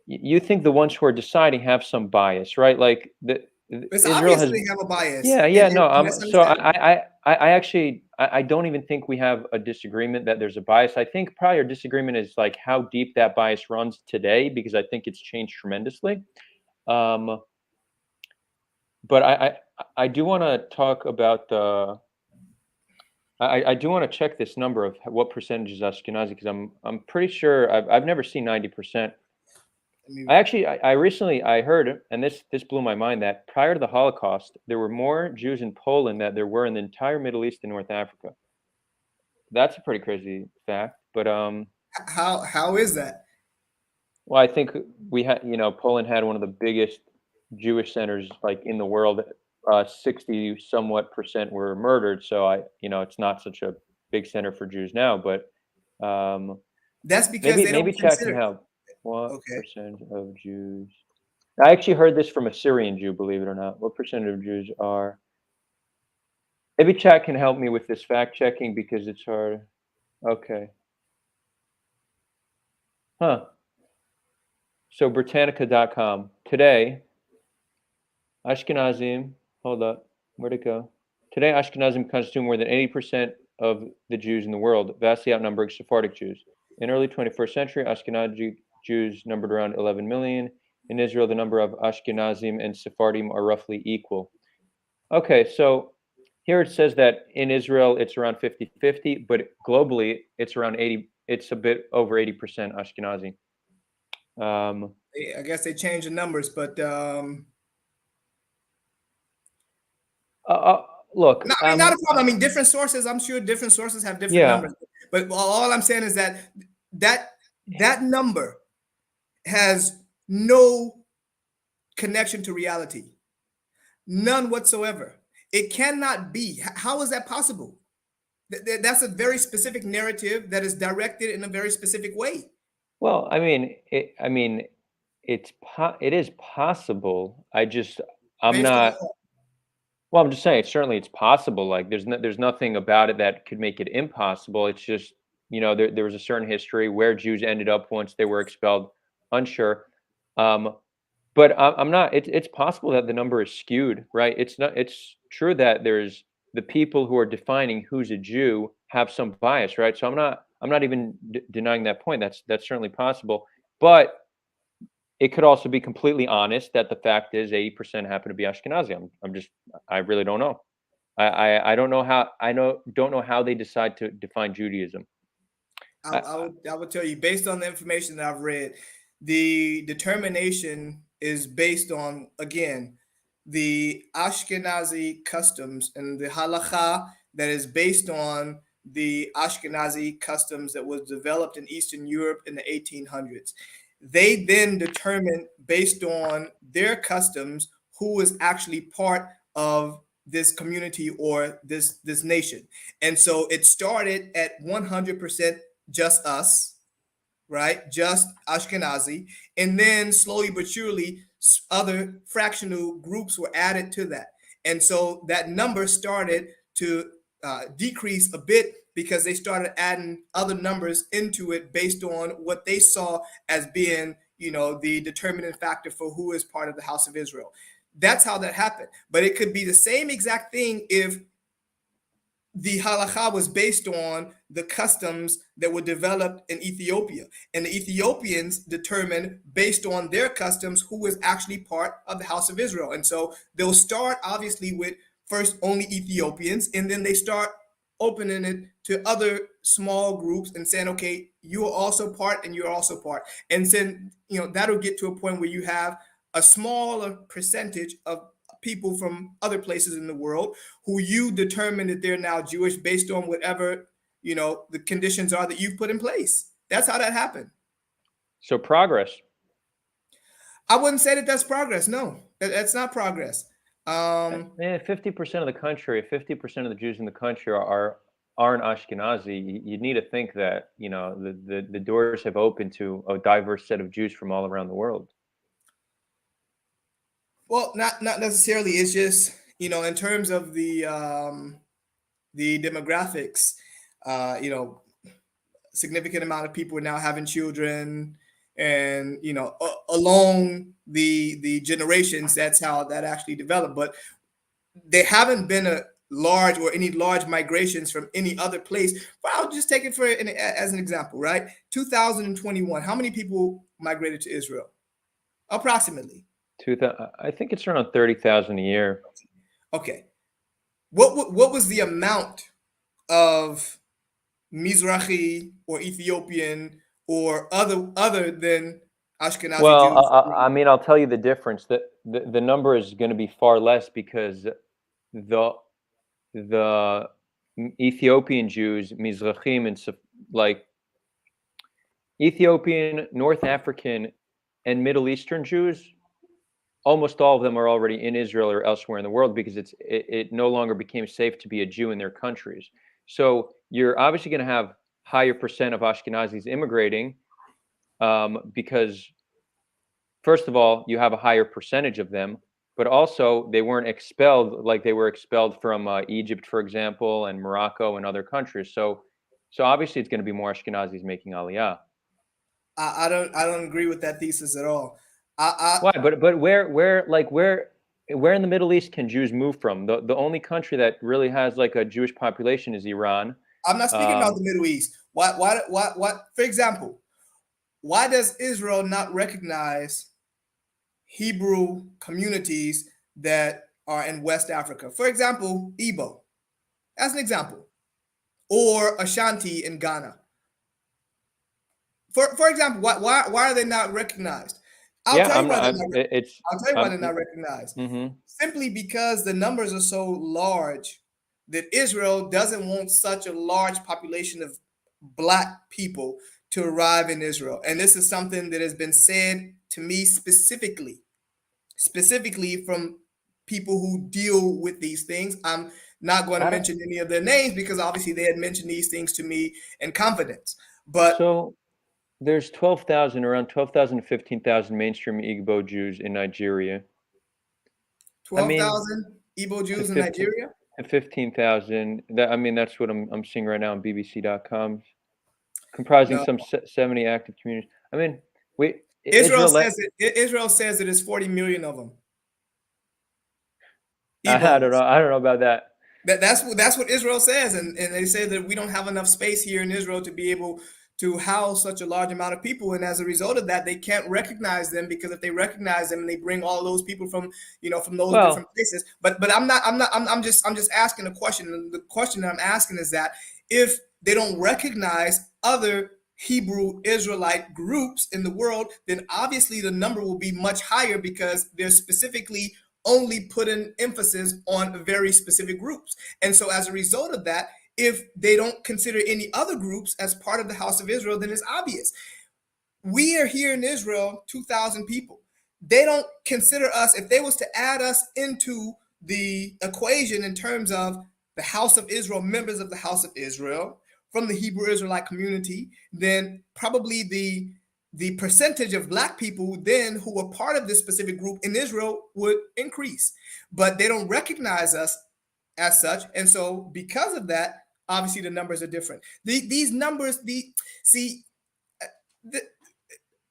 you think the ones who are deciding have some bias, right? Like It's Israel obvious has. they have a bias. Yeah, no. And that's So understandable. I actually I don't even think we have a disagreement that there's a bias. I think probably our disagreement is like how deep that bias runs today, because I think it's changed tremendously. But I do want to talk about the. I do want to check this number of what percentage is Ashkenazi, because I'm pretty sure I've never seen 90%. I recently heard, and this blew my mind, that prior to the Holocaust, there were more Jews in Poland than there were in the entire Middle East and North Africa. That's a pretty crazy fact, but How is that? well, I think we had, Poland had one of the biggest Jewish centers like in the world. 60 somewhat percent were murdered, so it's not such a big center for Jews now, but That's because they maybe don't chat can consider. help. What Okay. percentage of Jews? I actually heard this from a Syrian Jew, believe it or not. What percentage of Jews are? Maybe chat can help me with this fact checking because it's hard. Okay. Huh. So Britannica.com. Today, Ashkenazim, hold up, where'd it go? Today, Ashkenazim constitute more than 80% of the Jews in the world, vastly outnumbering Sephardic Jews. In early 21st century, Ashkenazi Jews numbered around 11 million. In Israel, the number of Ashkenazim and Sephardim are roughly equal. Okay, so here it says that in Israel, it's around 50-50, but globally, it's around 80, it's a bit over 80% Ashkenazi. I guess they changed the numbers, but Look, no, I mean, not a problem. I mean, different sources. I'm sure different sources have different yeah. numbers. But all I'm saying is that number has no connection to reality, none whatsoever. It cannot be. How is that possible? That's a very specific narrative that is directed in a very specific way. Well, I mean, it is possible. I'm Based on not. what? Well, I'm just saying. Certainly, it's possible. Like, there's nothing about it that could make it impossible. It's just, there was a certain history where Jews ended up once they were expelled. Unsure. But I'm not. It's possible that the number is skewed, right? It's not. It's true that there's the people who are defining who's a Jew have some bias, right? So I'm not even denying that point. That's certainly possible. But it could also be completely honest that the fact is 80% happen to be Ashkenazi. I really don't know. I don't know how don't know how they decide to define Judaism. I would tell you, based on the information that I've read, the determination is based on, again, the Ashkenazi customs and the halacha that is based on the Ashkenazi customs that was developed in Eastern Europe in the 1800s. They then determine, based on their customs, who is actually part of this community or this nation. And so it started at 100% just us, right? Just Ashkenazi. And then slowly but surely, other fractional groups were added to that. And so that number started to decrease a bit because they started adding other numbers into it based on what they saw as being, the determining factor for who is part of the house of Israel. That's how that happened. But it could be the same exact thing if the halakha was based on the customs that were developed in Ethiopia. And the Ethiopians determined based on their customs who was actually part of the house of Israel. And so they'll start obviously with first only Ethiopians, and then they start opening it to other small groups and saying, okay, you are also part and you're also part. And then, that'll get to a point where you have a smaller percentage of people from other places in the world who you determine that they're now Jewish based on whatever, the conditions are that you've put in place. That's how that happened. So progress. I wouldn't say that that's progress. No, that's not progress. 50% of the country, 50% of the Jews in the country aren't Ashkenazi. You need to think that, the doors have opened to a diverse set of Jews from all around the world. Well, not necessarily. It's just, in terms of the demographics, significant amount of people are now having children, and along the generations, that's how that actually developed. But there haven't been any large migrations from any other place. But I'll just take it as an example, right? 2021, how many people migrated to Israel? Approximately. I think it's around 30,000 a year. Okay. What was the amount of Mizrahi or Ethiopian or other than Ashkenazi Well, Jews? I mean, I'll tell you the difference. The number is going to be far less because the Ethiopian Jews, Mizrahim, and like Ethiopian, North African, and Middle Eastern Jews, almost all of them are already in Israel or elsewhere in the world because it no longer became safe to be a Jew in their countries. So you're obviously going to have higher percent of Ashkenazis immigrating because, first of all, you have a higher percentage of them, but also they weren't expelled like they were expelled from Egypt, for example, and Morocco and other countries. So obviously it's going to be more Ashkenazis making Aliyah. I don't agree with that thesis at all. Why? But where in the Middle East can Jews move from? The only country that really has like a Jewish population is Iran. I'm not speaking about the Middle East. Why? For example, why does Israel not recognize Hebrew communities that are in West Africa? For example, Igbo, as an example, or Ashanti in Ghana. For example, why are they not recognized? I'll tell you why they're not recognized. Mm-hmm. Simply because the numbers are so large that Israel doesn't want such a large population of Black people to arrive in Israel. And this is something that has been said to me specifically from people who deal with these things. I'm not going to mention any of their names because obviously they had mentioned these things to me in confidence. But so there's around 12,000 to 15,000 mainstream Igbo Jews in Nigeria. 12,000 Igbo Jews in Nigeria? 15,000. That's what I'm seeing right now on BBC.com, comprising some 70 active communities. Israel says that it's 40 million of them. I don't know about that. That's what Israel says, and they say that we don't have enough space here in Israel to be able to house such a large amount of people, and as a result of that, they can't recognize them, because if they recognize them and they bring all those people from those different places, but I'm just asking a question. And the question that I'm asking is that if they don't recognize other Hebrew Israelite groups in the world, then obviously the number will be much higher because they're specifically only put an emphasis on very specific groups. And so as a result of that, if they don't consider any other groups as part of the house of Israel, then it's obvious. We are here in Israel, 2,000 people. they don't consider us, if they was to add us into the equation in terms of the House of Israel, members of the House of Israel from the Hebrew Israelite community, then probably the percentage of black people then who were part of this specific group in Israel would increase. But they don't recognize us as such. And so because of that, obviously the numbers are different. These numbers, see,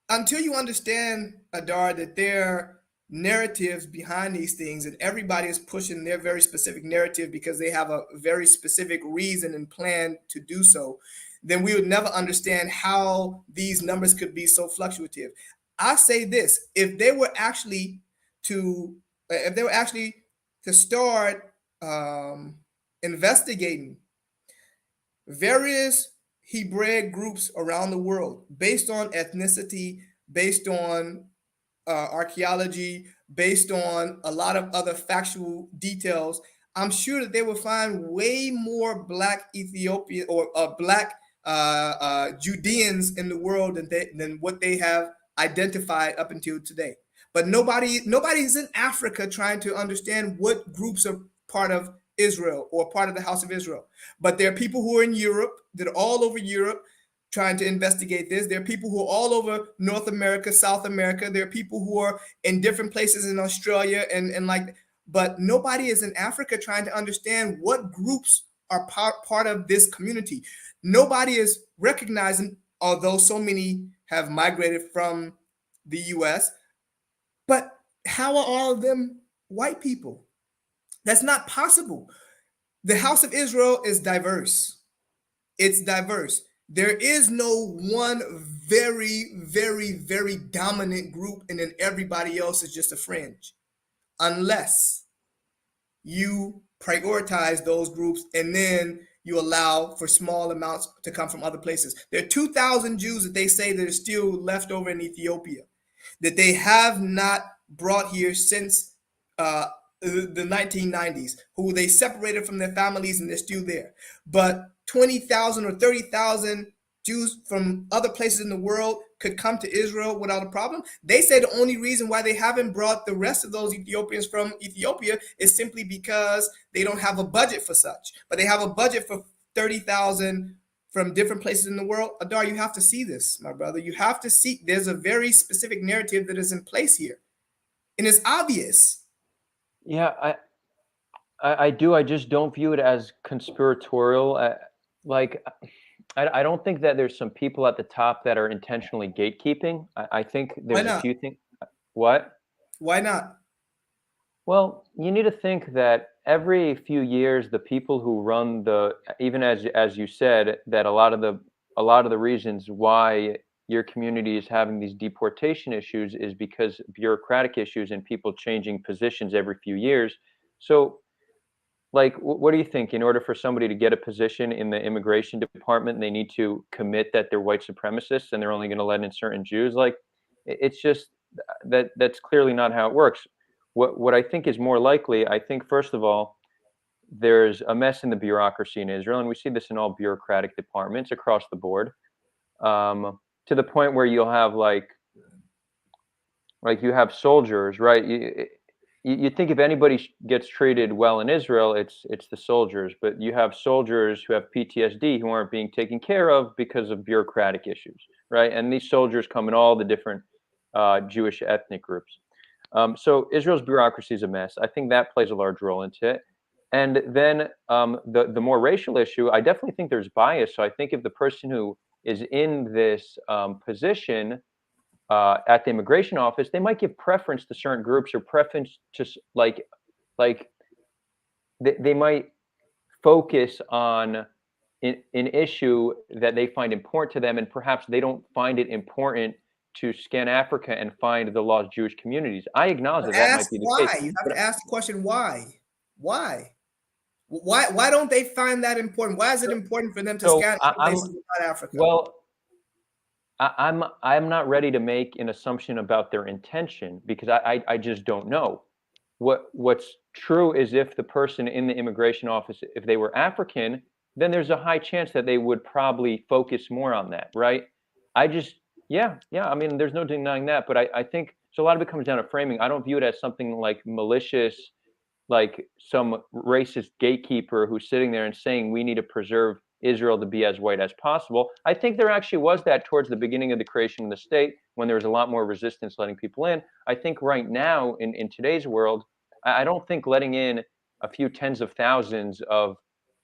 until you understand, Adar, that there are narratives behind these things, and everybody is pushing their very specific narrative because they have a very specific reason and plan to do so, then we would never understand how these numbers could be so fluctuative. I say this: if they were actually to, start investigating various Hebraic groups around the world based on ethnicity, based on archaeology, based on a lot of other factual details, I'm sure that they will find way more black Ethiopian or black Judeans in the world than what they have identified up until today. But nobody's in Africa trying to understand what groups are part of Israel or part of the House of Israel. But there are people who are in Europe, that are all over Europe, trying to investigate this. There are people who are all over North America, South America. There are people who are in different places in Australia and like, but nobody is in Africa trying to understand what groups are part of this community. Nobody is recognizing, although so many have migrated from the US, but how are all of them white people? That's not possible. The House of Israel is diverse. It's diverse. There is no one very, very, very dominant group, and then everybody else is just a fringe, unless you prioritize those groups and then you allow for small amounts to come from other places. There are 2,000 Jews that they say that are still left over in Ethiopia, that they have not brought here since the 1990s, who they separated from their families and they're still there. But 20,000 or 30,000 Jews from other places in the world could come to Israel without a problem. They say the only reason why they haven't brought the rest of those Ethiopians from Ethiopia is simply because they don't have a budget for such. But they have a budget for 30,000 from different places in the world. Adar, you have to see this, my brother. You have to see, there's a very specific narrative that is in place here. And it's obvious. Yeah, I do. I just don't view it as conspiratorial. Like, I don't think that there's some people at the top that are intentionally gatekeeping. I think there's a few things. What? Why not? Well, you need to think that every few years, the people who run even as you said, that a lot of the reasons why your community is having these deportation issues is because bureaucratic issues and people changing positions every few years. So, like, what do you think? In order for somebody to get a position in the immigration department, they need to commit that they're white supremacists and they're only going to let in certain Jews? Like, it's just that's clearly not how it works. What I think is more likely, I think, first of all, there's a mess in the bureaucracy in Israel, and we see this in all bureaucratic departments across the board, to the point where you'll have like you have soldiers, right? You think if anybody gets treated well in Israel, it's the soldiers, but you have soldiers who have PTSD who aren't being taken care of because of bureaucratic issues, right? And these soldiers come in all the different Jewish ethnic groups. So Israel's bureaucracy is a mess. I think that plays a large role into it. And then the more racial issue, I definitely think there's bias. So I think if the person who is in this position at the immigration office, they might give preference to certain groups or preference to like they might focus on an issue that they find important to them, and perhaps they don't find it important to scan Africa and find the lost Jewish communities. I acknowledge that might be the why. case. You have to ask the question why. Why don't they find that important? Why is it important for them to scan places without Africa? Well, I'm not ready to make an assumption about their intention because I just don't know. What's true is if the person in the immigration office, if they were African, then there's a high chance that they would probably focus more on that, right? I mean, there's no denying that, but I think So a lot of it comes down to framing. I don't view it as something like malicious, like some racist gatekeeper who's sitting there and saying we need to preserve Israel to be as white as possible. I think there actually was that towards the beginning of the creation of the state when there was a lot more resistance letting people in. I think right now in today's world, I don't think letting in a few tens of thousands of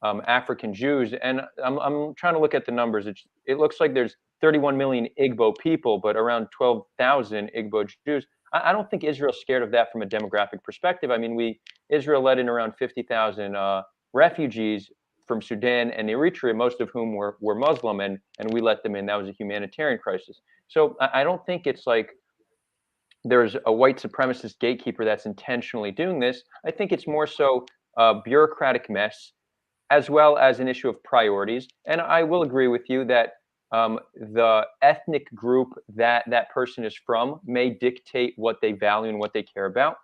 African Jews, and I'm trying to look at the numbers. It looks like there's 31 million Igbo people, but around 12,000 Igbo Jews. I don't think Israel's scared of that from a demographic perspective. I mean, Israel let in around 50,000 refugees from Sudan and Eritrea, most of whom were Muslim, and we let them in. That was a humanitarian crisis. So I don't think it's like there's a white supremacist gatekeeper that's intentionally doing this. I think it's more so a bureaucratic mess, as well as an issue of priorities. And I will agree with you that the ethnic group that that person is from may dictate what they value and what they care about.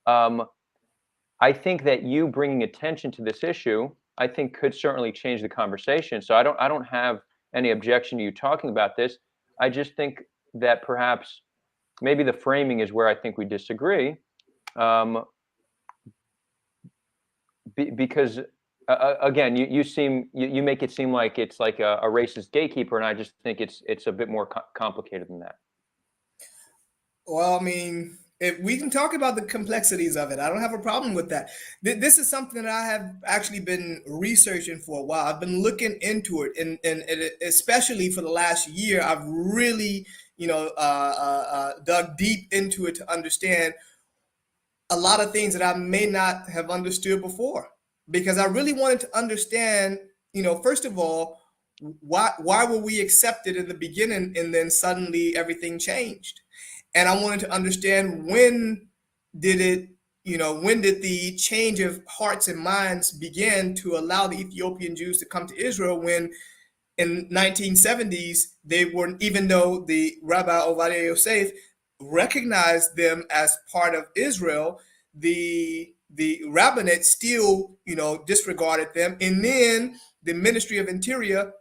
I think that you bringing attention to this issue, I think, could certainly change the conversation. So I don't have any objection to you talking about this. I just think that perhaps maybe the framing is where I think we disagree, because again, you make it seem like it's like a racist gatekeeper, and I just think it's a bit more complicated than that. Well, I mean, if we can talk about the complexities of it, I don't have a problem with that. This is something that I have actually been researching for a while. I've been looking into it, and especially for the last year, I've really, dug deep into it to understand a lot of things that I may not have understood before, because I really wanted to understand, first of all, why were we accepted in the beginning and then suddenly everything changed? And I wanted to understand when did the change of hearts and minds begin to allow the Ethiopian Jews to come to Israel, when in 1970s they weren't, even though the Rabbi Ovadia Yosef recognized them as part of Israel, the rabbinate still, disregarded them. And then the Ministry of Interior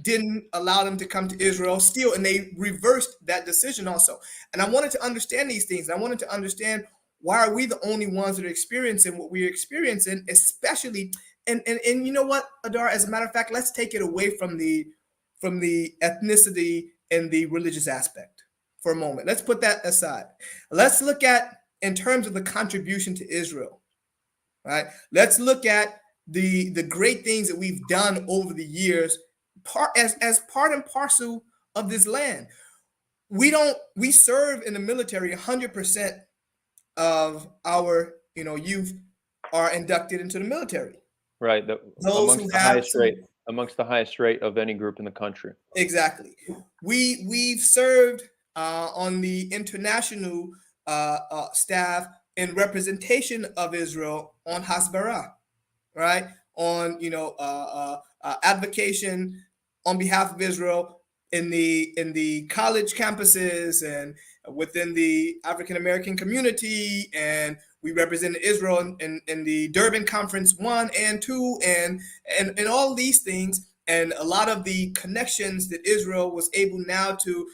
didn't allow them to come to Israel still, and they reversed that decision also. And I wanted to understand these things. I wanted to understand, why are we the only ones that are experiencing what we're experiencing, especially, and you know what, Adar, as a matter of fact, let's take it away from the ethnicity and the religious aspect for a moment. Let's put that aside. Let's look at, in terms of the contribution to Israel, right? Let's look at the great things that we've done over the years, as part and parcel of this land. We serve in the military. 100% of our youth are inducted into the military. Right. Amongst the highest rate of any group in the country. Exactly. We've served on the international staff in representation of Israel on Hasbara, right? On advocation on behalf of Israel in the college campuses and within the African American community, and we represented Israel in the Durban Conference 1 and 2, and all these things, and a lot of the connections that Israel was able now to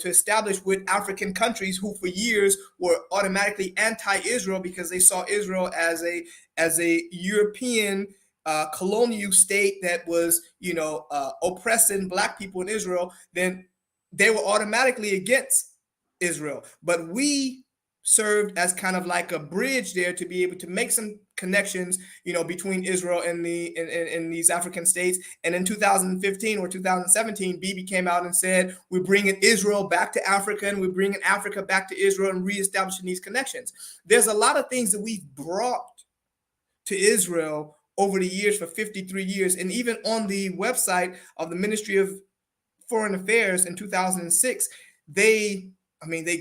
establish with African countries who for years were automatically anti-Israel because they saw Israel as a European colonial state that was oppressing Black people in Israel. Then they were automatically against Israel. But we served as kind of like a bridge there to be able to make some connections, between Israel and in these African states. And in 2015 or 2017, Bibi came out and said, we're bringing Israel back to Africa, and we're bringing Africa back to Israel, and reestablishing these connections. There's a lot of things that we've brought to Israel over the years for 53 years. And even on the website of the Ministry of Foreign Affairs in 2006, they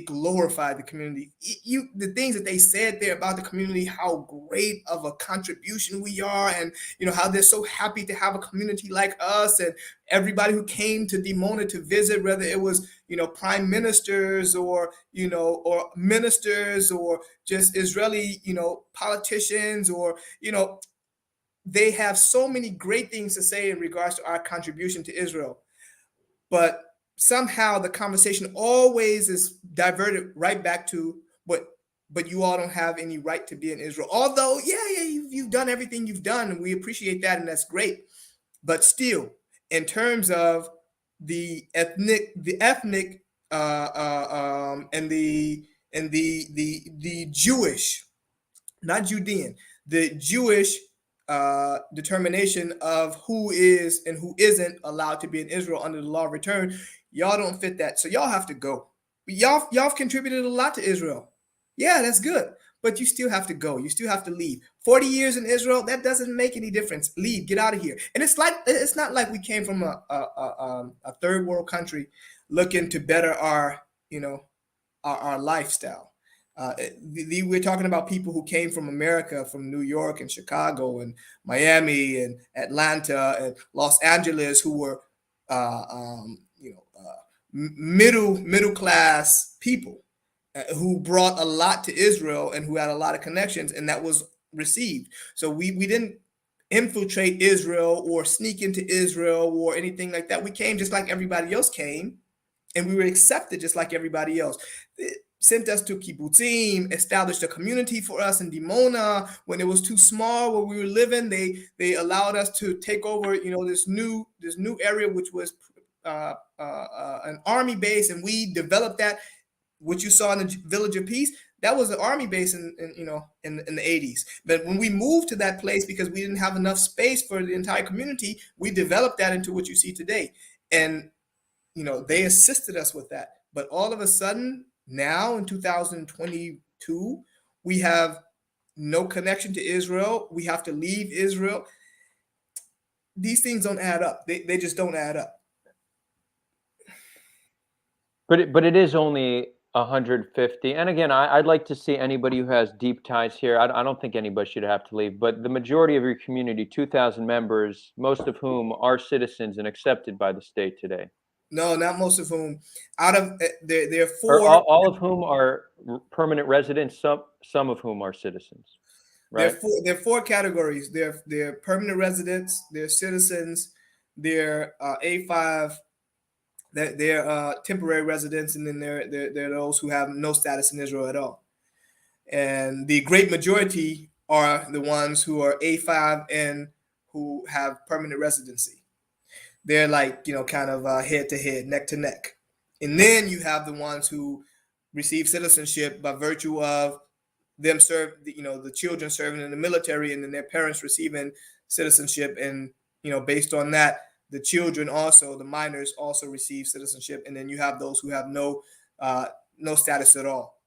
glorified the community. The things that they said there about the community, how great of a contribution we are, and how they're so happy to have a community like us, and everybody who came to Dimona to visit, whether it was prime ministers or or ministers or just Israeli politicians, or they have so many great things to say in regards to our contribution to Israel. But somehow the conversation always is diverted right back to, but you all don't have any right to be in Israel. Although, yeah, you've done everything you've done, and we appreciate that, and that's great. But still, in terms of the ethnic, and the Jewish, not Judean, the Jewish determination of who is and who isn't allowed to be in Israel under the law of return, y'all don't fit that. So y'all have to go. Y'all contributed a lot to Israel. Yeah, that's good. But you still have to go. You still have to leave. 40 years in Israel, that doesn't make any difference. Leave, get out of here. And it's not like we came from a third world country looking to better our, our lifestyle. We're talking about people who came from America, from New York and Chicago and Miami and Atlanta and Los Angeles, who were, middle class people who brought a lot to Israel and who had a lot of connections, and that was received. So we didn't infiltrate Israel or sneak into Israel or anything like that. We came just like everybody else came, and we were accepted just like everybody else. It sent us to kibbutzim, established a community for us in Dimona. When it was too small where we were living, they allowed us to take over, this new area, which was an army base, and we developed that. What you saw in the Village of Peace, that was an army base in the 80s. But when we moved to that place, because we didn't have enough space for the entire community, we developed that into what you see today. And they assisted us with that. But all of a sudden, now in 2022, we have no connection to Israel. We have to leave Israel. These things don't add up. They just don't add up. But it is only 150. And again, I'd like to see anybody who has deep ties here. I don't think anybody should have to leave. But the majority of your community, 2,000 members, most of whom are citizens and accepted by the state today. No, not most of whom. Out of there are four. Or all of whom are permanent residents. Some of whom are citizens. Right. There are four categories. They're permanent residents. They're citizens. They're A5. They're temporary residents, and then there are those who have no status in Israel at all. And the great majority are the ones who are A5 and who have permanent residency. They're like, kind of head to head, neck to neck. And then you have the ones who receive citizenship by virtue of them the children serving in the military, and then their parents receiving citizenship. And, based on that, the children also, the minors also receive citizenship. And then you have those who have no status at all.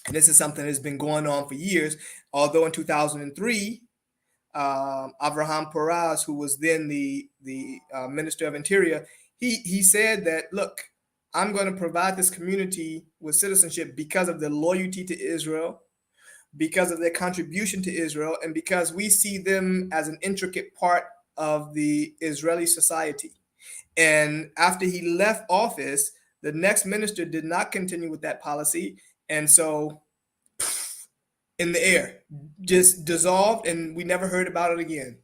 And this is something that's been going on for years. Although in 2003, Avraham Peraz, who was then the Minister of Interior, he said that, look, I'm going to provide this community with citizenship because of their loyalty to Israel, because of their contribution to Israel, and because we see them as an intricate part of the Israeli society. And after he left office, the next minister did not continue with that policy. And so in the air, just dissolved, and we never heard about it again.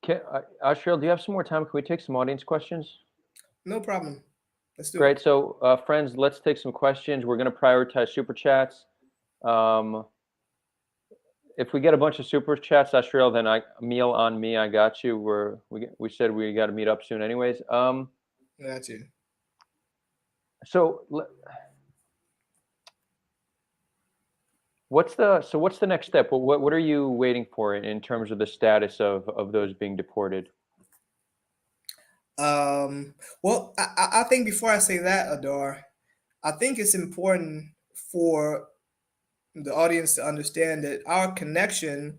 Okay, Ashriel, do you have some more time? Can we take some audience questions? No problem. Let's do it. Great. So, friends, let's take some questions. We're going to prioritize super chats. If we get a bunch of super chats, Ashriel, then meal on me. I got you. We said we got to meet up soon, anyways. Got you. So what's the next step? What are you waiting for in terms of the status of those being deported? Well, I think before I say that, Adar, I think it's important for the audience to understand that our connection,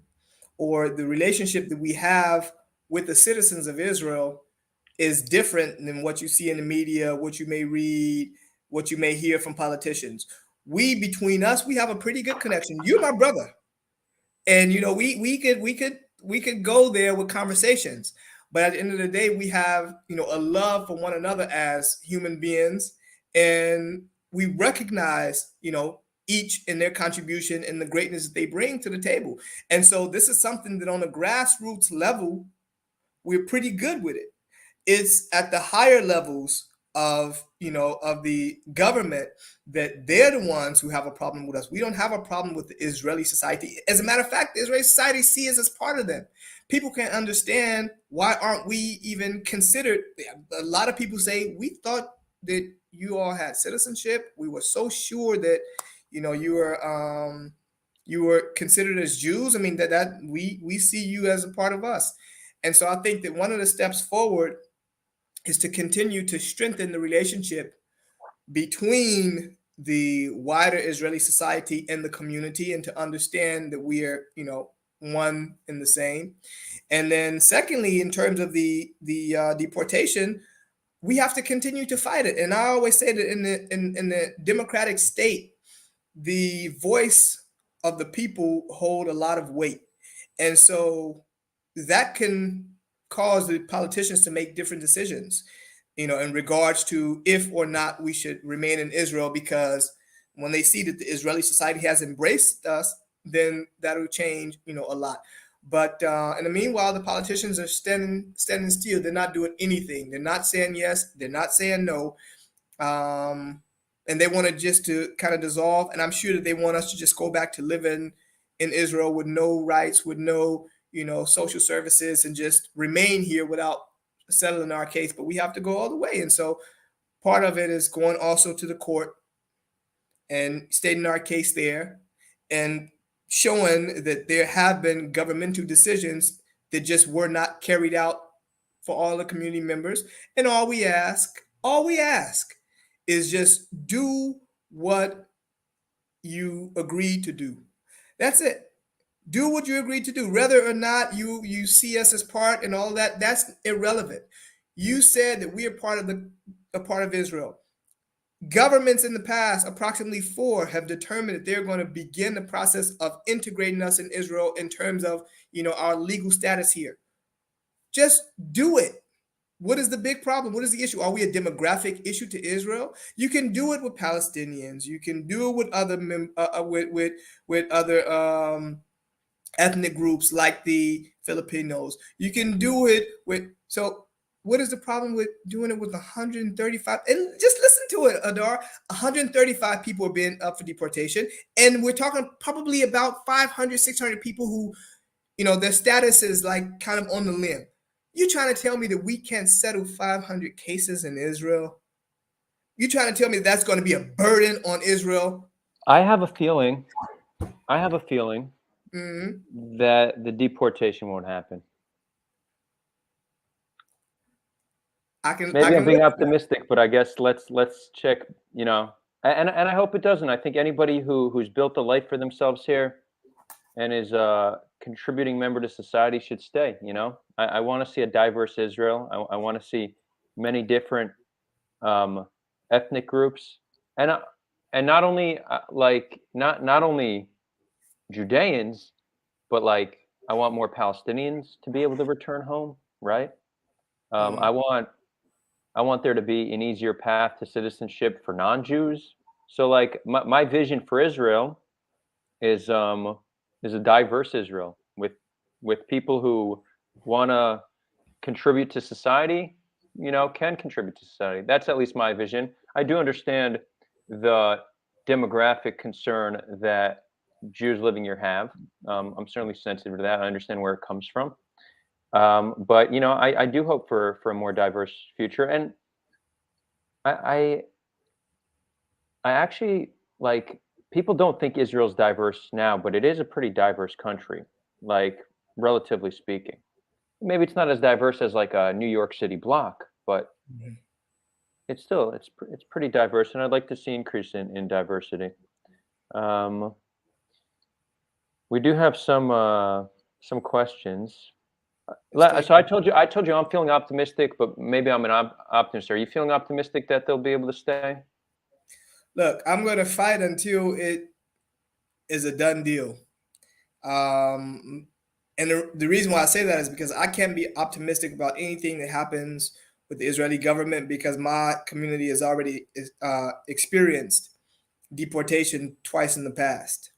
or the relationship that we have with the citizens of Israel, is different than what you see in the media, what you may read, what you may hear from politicians. Between us, we have a pretty good connection. You're my brother, and we could go there with conversations. But at the end of the day, we have a love for one another as human beings, and we recognize each in their contribution and the greatness that they bring to the table. And so this is something that on a grassroots level, we're pretty good with it. it's at the higher levels of, of the government, that they're the ones who have a problem with us. We don't have a problem with the Israeli society. As a matter of fact, the Israeli society sees us as part of them. People can't understand, why aren't we even considered? A lot of people say, we thought that you all had citizenship. We were so sure that, you were considered as Jews. I mean, that we see you as a part of us. And so I think that one of the steps forward is to continue to strengthen the relationship between the wider Israeli society and the community, and to understand that we are, one and the same. And then secondly, in terms of the deportation, we have to continue to fight it. And I always say that in the democratic state, the voice of the people hold a lot of weight. And so that can cause the politicians to make different decisions, in regards to if or not we should remain in Israel, because when they see that the Israeli society has embraced us, then that'll change, a lot. But in the meanwhile, the politicians are standing still. They're not doing anything. They're not saying yes. They're not saying no. And they want to just to kind of dissolve. And I'm sure that they want us to just go back to living in Israel with no rights, with no, social services, and just remain here without settling our case. But we have to go all the way. And so part of it is going also to the court and stating our case there, and showing that there have been governmental decisions that just were not carried out for all the community members. And all we ask is just do what you agreed to do. That's it. Do what you agreed to do. Whether or not you see us as part and all that, that's irrelevant. You said that we are part of Israel. Governments in the past, approximately 4, have determined that they're going to begin the process of integrating us in Israel in terms of, our legal status here. Just do it. What is the big problem? What is the issue? Are we a demographic issue to Israel? You can do it with Palestinians. You can do it with other with other ethnic groups like the Filipinos. You can do it with. So what is the problem with doing it with 135? And just listen to it, Adar. 135 people are being up for deportation, and we're talking probably about 500, 600 people who, their status is like kind of on the limb. You trying to tell me that we can't settle 500 cases in Israel? You trying to tell me that's going to be a burden on Israel? I have a feeling Mm-hmm. that the deportation won't happen. Maybe I'm being optimistic, but I guess let's check. And I hope it doesn't. I think anybody who's built a life for themselves here and is a contributing member to society should stay. I want to see a diverse Israel. I want to see many different ethnic groups, and not only not only Judeans, but like I want more Palestinians to be able to return home, right? I want there to be an easier path to citizenship for non-Jews. So like my vision for Israel is a diverse Israel with people who want to contribute to society, can contribute to society. That's at least my vision. I do understand the demographic concern that Jews living here have. I'm certainly sensitive to that. I understand where it comes from. But I do hope for a more diverse future, and I actually, like, people don't think Israel's diverse now, but it is a pretty diverse country, like relatively speaking. Maybe it's not as diverse as like a New York City block, but it's still it's pretty diverse, and I'd like to see increase in diversity. We do have some questions. So I told you I'm feeling optimistic, but maybe I'm an optimist. Are you feeling optimistic that they'll be able to stay? Look, I'm going to fight until it is a done deal. And the reason why I say that is because I can't be optimistic about anything that happens with the Israeli government, because my community has already experienced deportation twice in the past,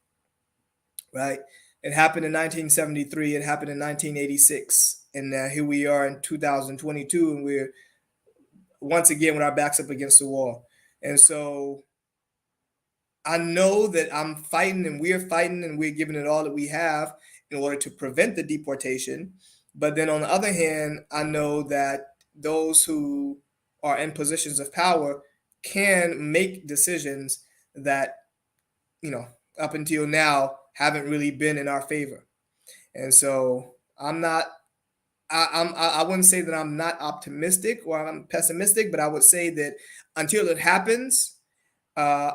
right? It happened in 1973. It happened in 1986. And here we are in 2022, and we're once again with our backs up against the wall. And so I know that I'm fighting and we're giving it all that we have in order to prevent the deportation. But then on the other hand, I know that those who are in positions of power can make decisions that, up until now haven't really been in our favor. And so I wouldn't say that I'm not optimistic or I'm pessimistic, but I would say that until it happens, uh,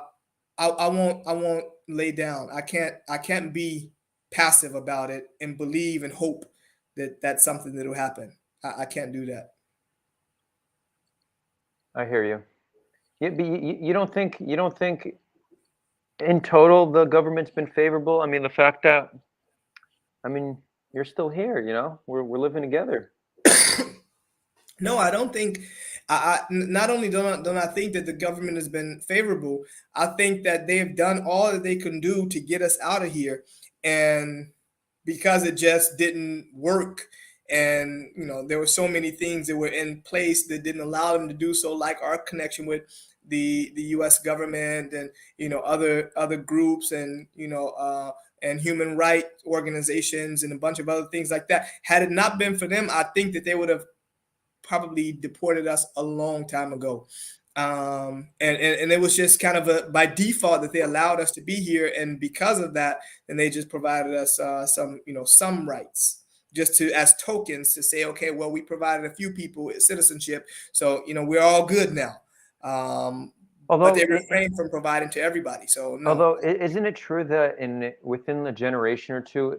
I won't lay down. I can't be passive about it and believe and hope that that's something that will happen. I can't do that. I hear you. But you don't think in total the government's been favorable? I mean, the fact that I mean you're still here. We're living together. No, I don't think. Not only don't I think that the government has been favorable, I think that they have done all that they can do to get us out of here, and because it just didn't work, and there were so many things that were in place that didn't allow them to do so, like our connection with the U.S. government and other groups and human rights organizations and a bunch of other things like that. Had it not been for them, I think that they would have probably deported us a long time ago. And it was just kind of by default that they allowed us to be here, and because of that, then they just provided us some rights, just to as tokens to say, okay, well, we provided a few people citizenship, so we're all good now. But Although they refrained from providing to everybody. So no. Although, isn't it true that within the generation or two,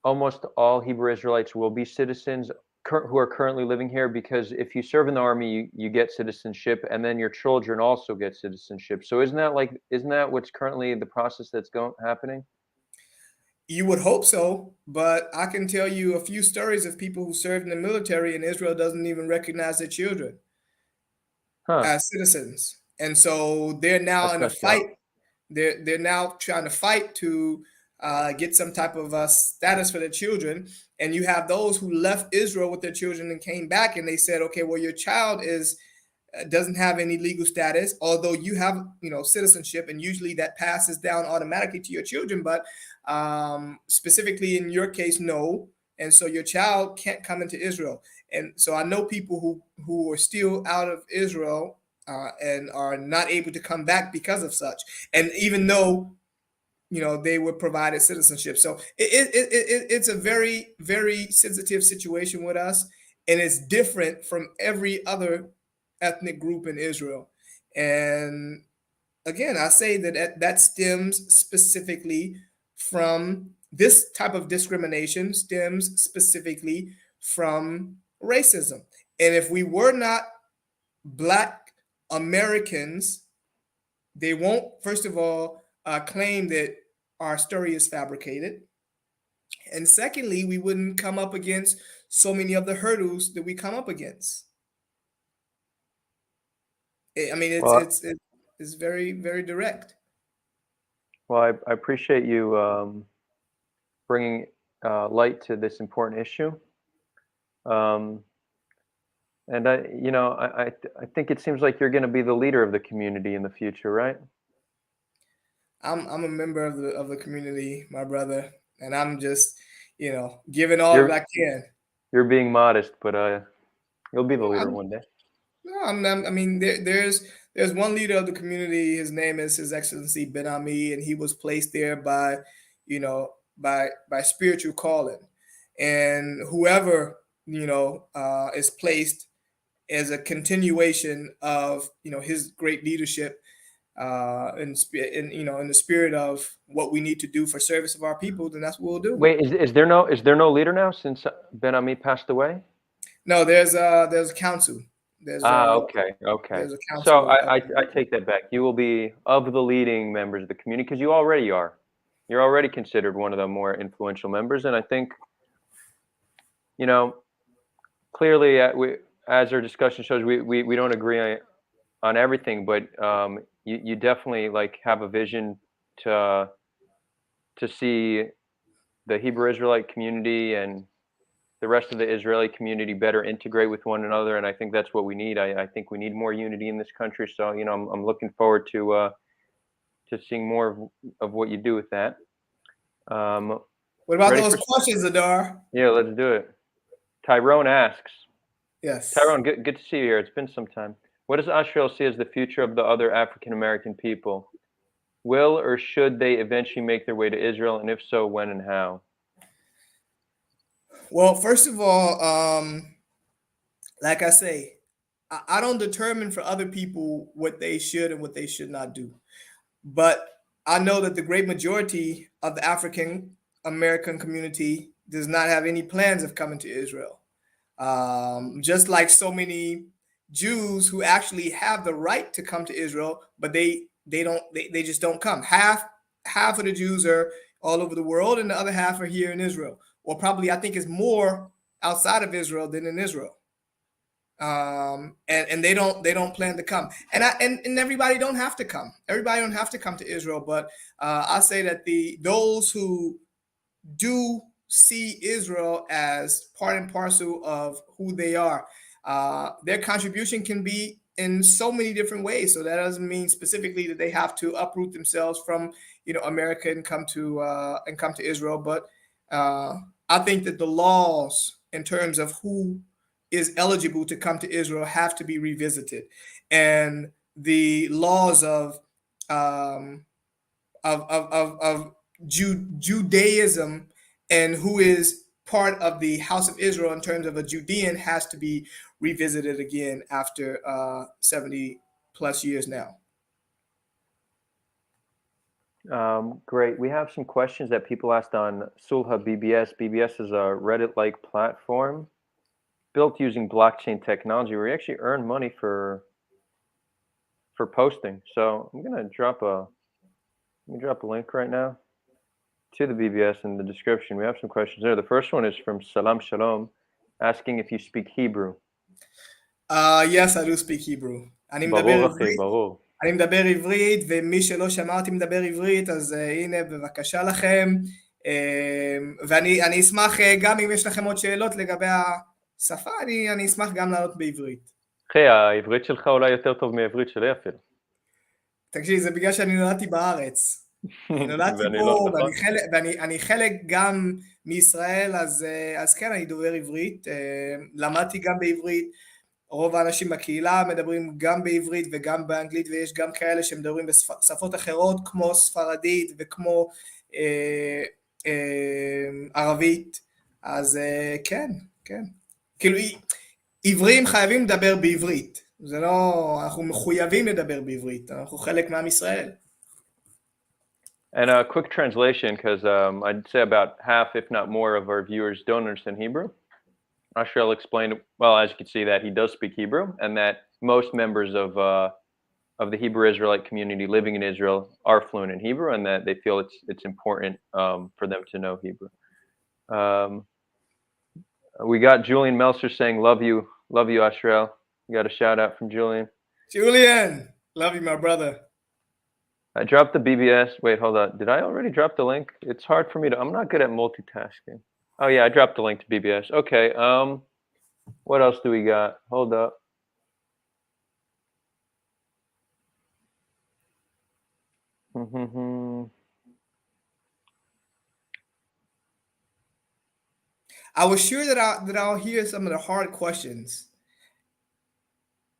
almost all Hebrew Israelites will be citizens who are currently living here? Because if you serve in the army, you get citizenship, and then your children also get citizenship. So isn't that what's currently the process that's happening? You would hope so, but I can tell you a few stories of people who served in the military, and Israel doesn't even recognize their children Huh? as citizens. And so they're now That's in a messed up. fight. They're now trying to fight to get some type of status for their children. And you have those who left Israel with their children and came back, and they said, okay, well, your child doesn't have any legal status, although you have citizenship, and usually that passes down automatically to your children. But specifically in your case, no. And so your child can't come into Israel. And so I know people who are still out of Israel and are not able to come back because of such. And even though they were provided citizenship, so it's a very, very sensitive situation with us, and it's different from every other ethnic group in Israel. And again, I say that stems specifically from this type of discrimination, stems specifically from racism. And if we were not Black Americans, they won't, first of all, claim that our story is fabricated. And secondly, we wouldn't come up against so many of the hurdles that we come up against. I mean, Well, it's very, very direct. I appreciate you bringing light to this important issue. Um, and I think it seems like you're going to be the leader of the community in the future, right? I'm a member of the community, my brother, and I'm just giving all that You're I can. you're being modest, but you'll be the leader I'm, one day. no, I mean, there's one leader of the community. His name is His Excellency Ben Ami, and he was placed there by, by spiritual calling, and whoever is placed as a continuation of his great leadership, in the spirit of what we need to do for service of our people, then that's what we'll do. Wait, is there no leader now since Ben Ami passed away? No, there's a council. There's Ah, a okay, okay. there's a So council I take that back. You will be of the leading members of the community because you already are. You're already considered one of the more influential members, and I think, you know, clearly, as our discussion shows, we don't agree on everything, but you definitely like have a vision to see the Hebrew Israelite community and the rest of the Israeli community better integrate with one another, and I think that's what we need. I think we need more unity in this country. So I'm looking forward to seeing more of what you do with that. What about those questions, Adar? Yeah, let's do it. Tyrone asks. Yes. Tyrone, good to see you here. It's been some time. What does Ashriel see as the future of the other African American people? Will or should they eventually make their way to Israel, and if so, when and how? Well, first of all, like I say, I don't determine for other people what they should and what they should not do. But I know that the great majority of the African American community does not have any plans of coming to Israel. Just like so many Jews who actually have the right to come to Israel, but they just don't come. Half of the Jews are all over the world, and the other half are here in Israel. Or probably I think it's more outside of Israel than in Israel. And they don't plan to come, and everybody don't have to come. Everybody don't have to come to Israel, but I say that those who do see Israel as part and parcel of who they are, their contribution can be in so many different ways. So that doesn't mean specifically that they have to uproot themselves from America and come to Israel, but I think that the laws in terms of who is eligible to come to Israel have to be revisited, and the laws of Judaism and who is part of the House of Israel in terms of a Judean has to be revisited again after 70 plus years now. Great. We have some questions that people asked on Sulha BBS. BBS is a Reddit-like platform built using blockchain technology where you actually earn money for posting. So I'm gonna drop a link right now to the BBS in the description. We have some questions there. The first one is from Salam Shalom, asking if you speak Hebrew. Yes, I do speak Hebrew. ברור. אני מדבר עברית, ומי שלא שמע אותי מדבר עברית, אז הנה, בבקשה לכם. ואני אשמח גם אם יש לכם עוד שאלות לגבי השפה, אני אשמח גם לענות בעברית. אחי, העברית שלך אולי יותר טוב מעברית שלי אפילו. תקשיב, זה בגלל שאני נולדתי בארץ. אני נולדתי פה, ואני חלק גם מישראל, אז כן, אני דובר עברית. למדתי גם בעברית. רוב האנשים בקהילה מדברים גם בעברית וגם באנגלית, ויש גם כאלה שמדברים בשפות אחרות, כמו ספרדית וכמו ערבית. אז כן. כאילו, עברים חייבים לדבר בעברית. זה לא, אנחנו מחויבים לדבר בעברית, אנחנו חלק מעם ישראל. And a quick translation, because I'd say about half, if not more, of our viewers don't understand Hebrew. Ashriel explained, well, as you can see, that he does speak Hebrew, and that most members of the Hebrew Israelite community living in Israel are fluent in Hebrew, and that they feel it's important for them to know Hebrew. We got Julian Melser saying, love you, Ashriel. You got a shout out from Julian. Julian, love you, my brother. I dropped the BBS. Wait, hold on. Did I already drop the link? It's hard for me to, I'm not good at multitasking. Oh yeah, I dropped the link to BBS. Okay, what else do we got? Hold up. I was sure that I'll hear some of the hard questions.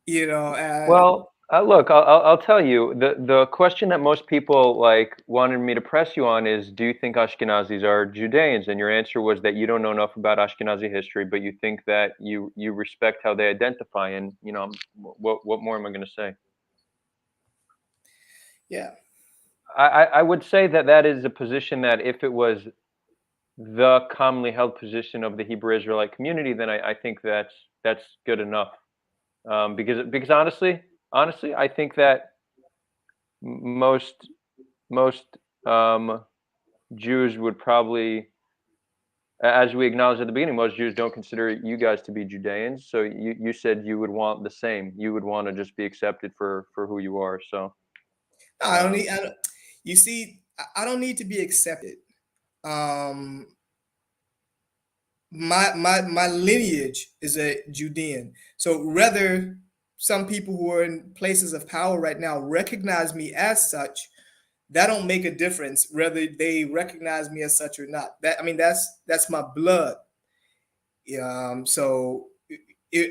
Well, look, I'll tell you, the question that most people wanted me to press you on is, do you think Ashkenazis are Judeans? And your answer was that you don't know enough about Ashkenazi history, but you think that you respect how they identify. And what more am I going to say? Yeah, I would say that is a position that if it was the commonly held position of the Hebrew Israelite community, then I think that's good enough. Because honestly, I think that most Jews would probably, as we acknowledged at the beginning, most Jews don't consider you guys to be Judeans. So you said you would want the same. You would want to just be accepted for who you are. So I don't need to be accepted. my lineage is a Judean. So whether some people who are in places of power right now recognize me as such, that don't make a difference whether they recognize me as such or not. That's my blood. So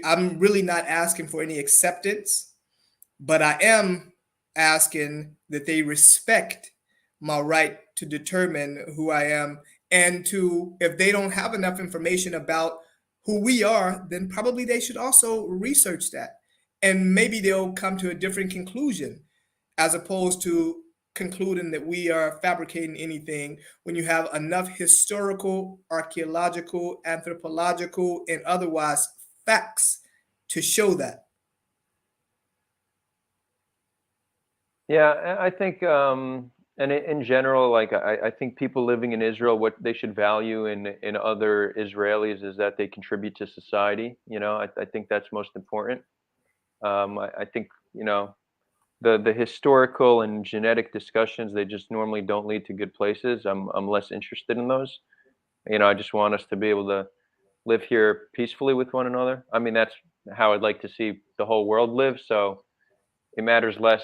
I'm really not asking for any acceptance, but I am asking that they respect my right to determine who I am, and to, if they don't have enough information about who we are, then probably they should also research that, and maybe they'll come to a different conclusion, as opposed to concluding that we are fabricating anything, when you have enough historical, archaeological, anthropological, and otherwise facts to show that. Yeah, I think, and in general, like I think people living in Israel, what they should value in other Israelis is that they contribute to society. I think that's most important. I think the historical and genetic discussions, they just normally don't lead to good places. I'm less interested in those. I just want us to be able to live here peacefully with one another. I mean, that's how I'd like to see the whole world live. So it matters less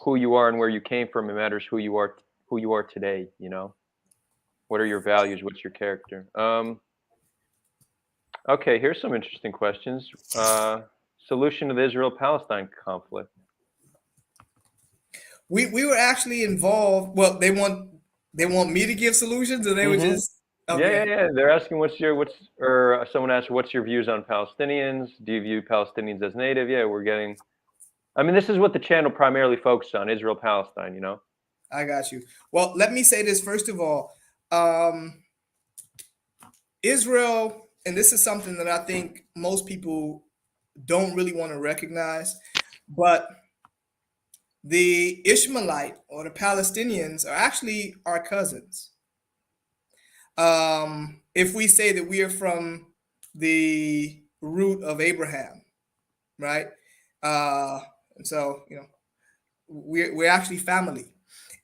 who you are and where you came from. It matters who you are today. What are your values? What's your character? Okay, here's some interesting questions. Solution to the Israel-Palestine conflict. We were actually involved. Well, they want me to give solutions, or they were Hmm. just Yeah, yeah, okay. yeah. They're asking or someone asked, what's your views on Palestinians? Do you view Palestinians as native? Yeah, we're getting. I mean, this is what the channel primarily focuses on: Israel-Palestine. I got you. Well, let me say this first of all. Um, Israel, and this is something that I think most people don't really want to recognize, but the Ishmaelite or the Palestinians are actually our cousins. If we say that we are from the root of Abraham, right? And so, we're actually family.